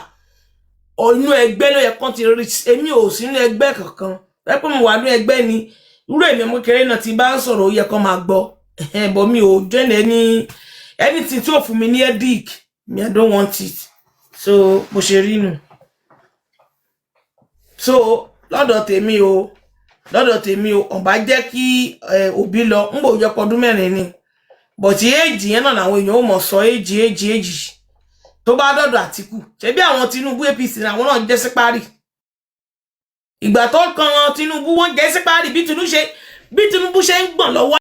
inú ẹgbẹ́ ló yẹ kán ti rí èmi ò sí inú ẹgbẹ́ kankan ẹ pé mo wà ní ẹgbẹ́ ni irú èmi ọmọ kékeré náà ti bá ń sọ̀rọ̀ ó yẹ kán máa gbọ́ bọ̀ mi ò join anything tí ò fún mi ní headache me I don't want it so bó ṣe rí nù so lọ́dọ̀ tèmi o ọ̀n bá jẹ́ kí Òbí lọ ń bò yọpọ̀ ọdún mẹ́rin ni but èjì yẹn náà làwọn èèyàn ò mọ̀ sọ èjì tó bá dọ̀dọ̀ Àtíkù ṣebí àwọn Tinubu APC àwọn náà jẹ́ sípárì ìgbà tó kan Tinubu wọ́n jẹ́ sípárì bí Tinubu ṣe ń gbọ̀n lọ́wọ́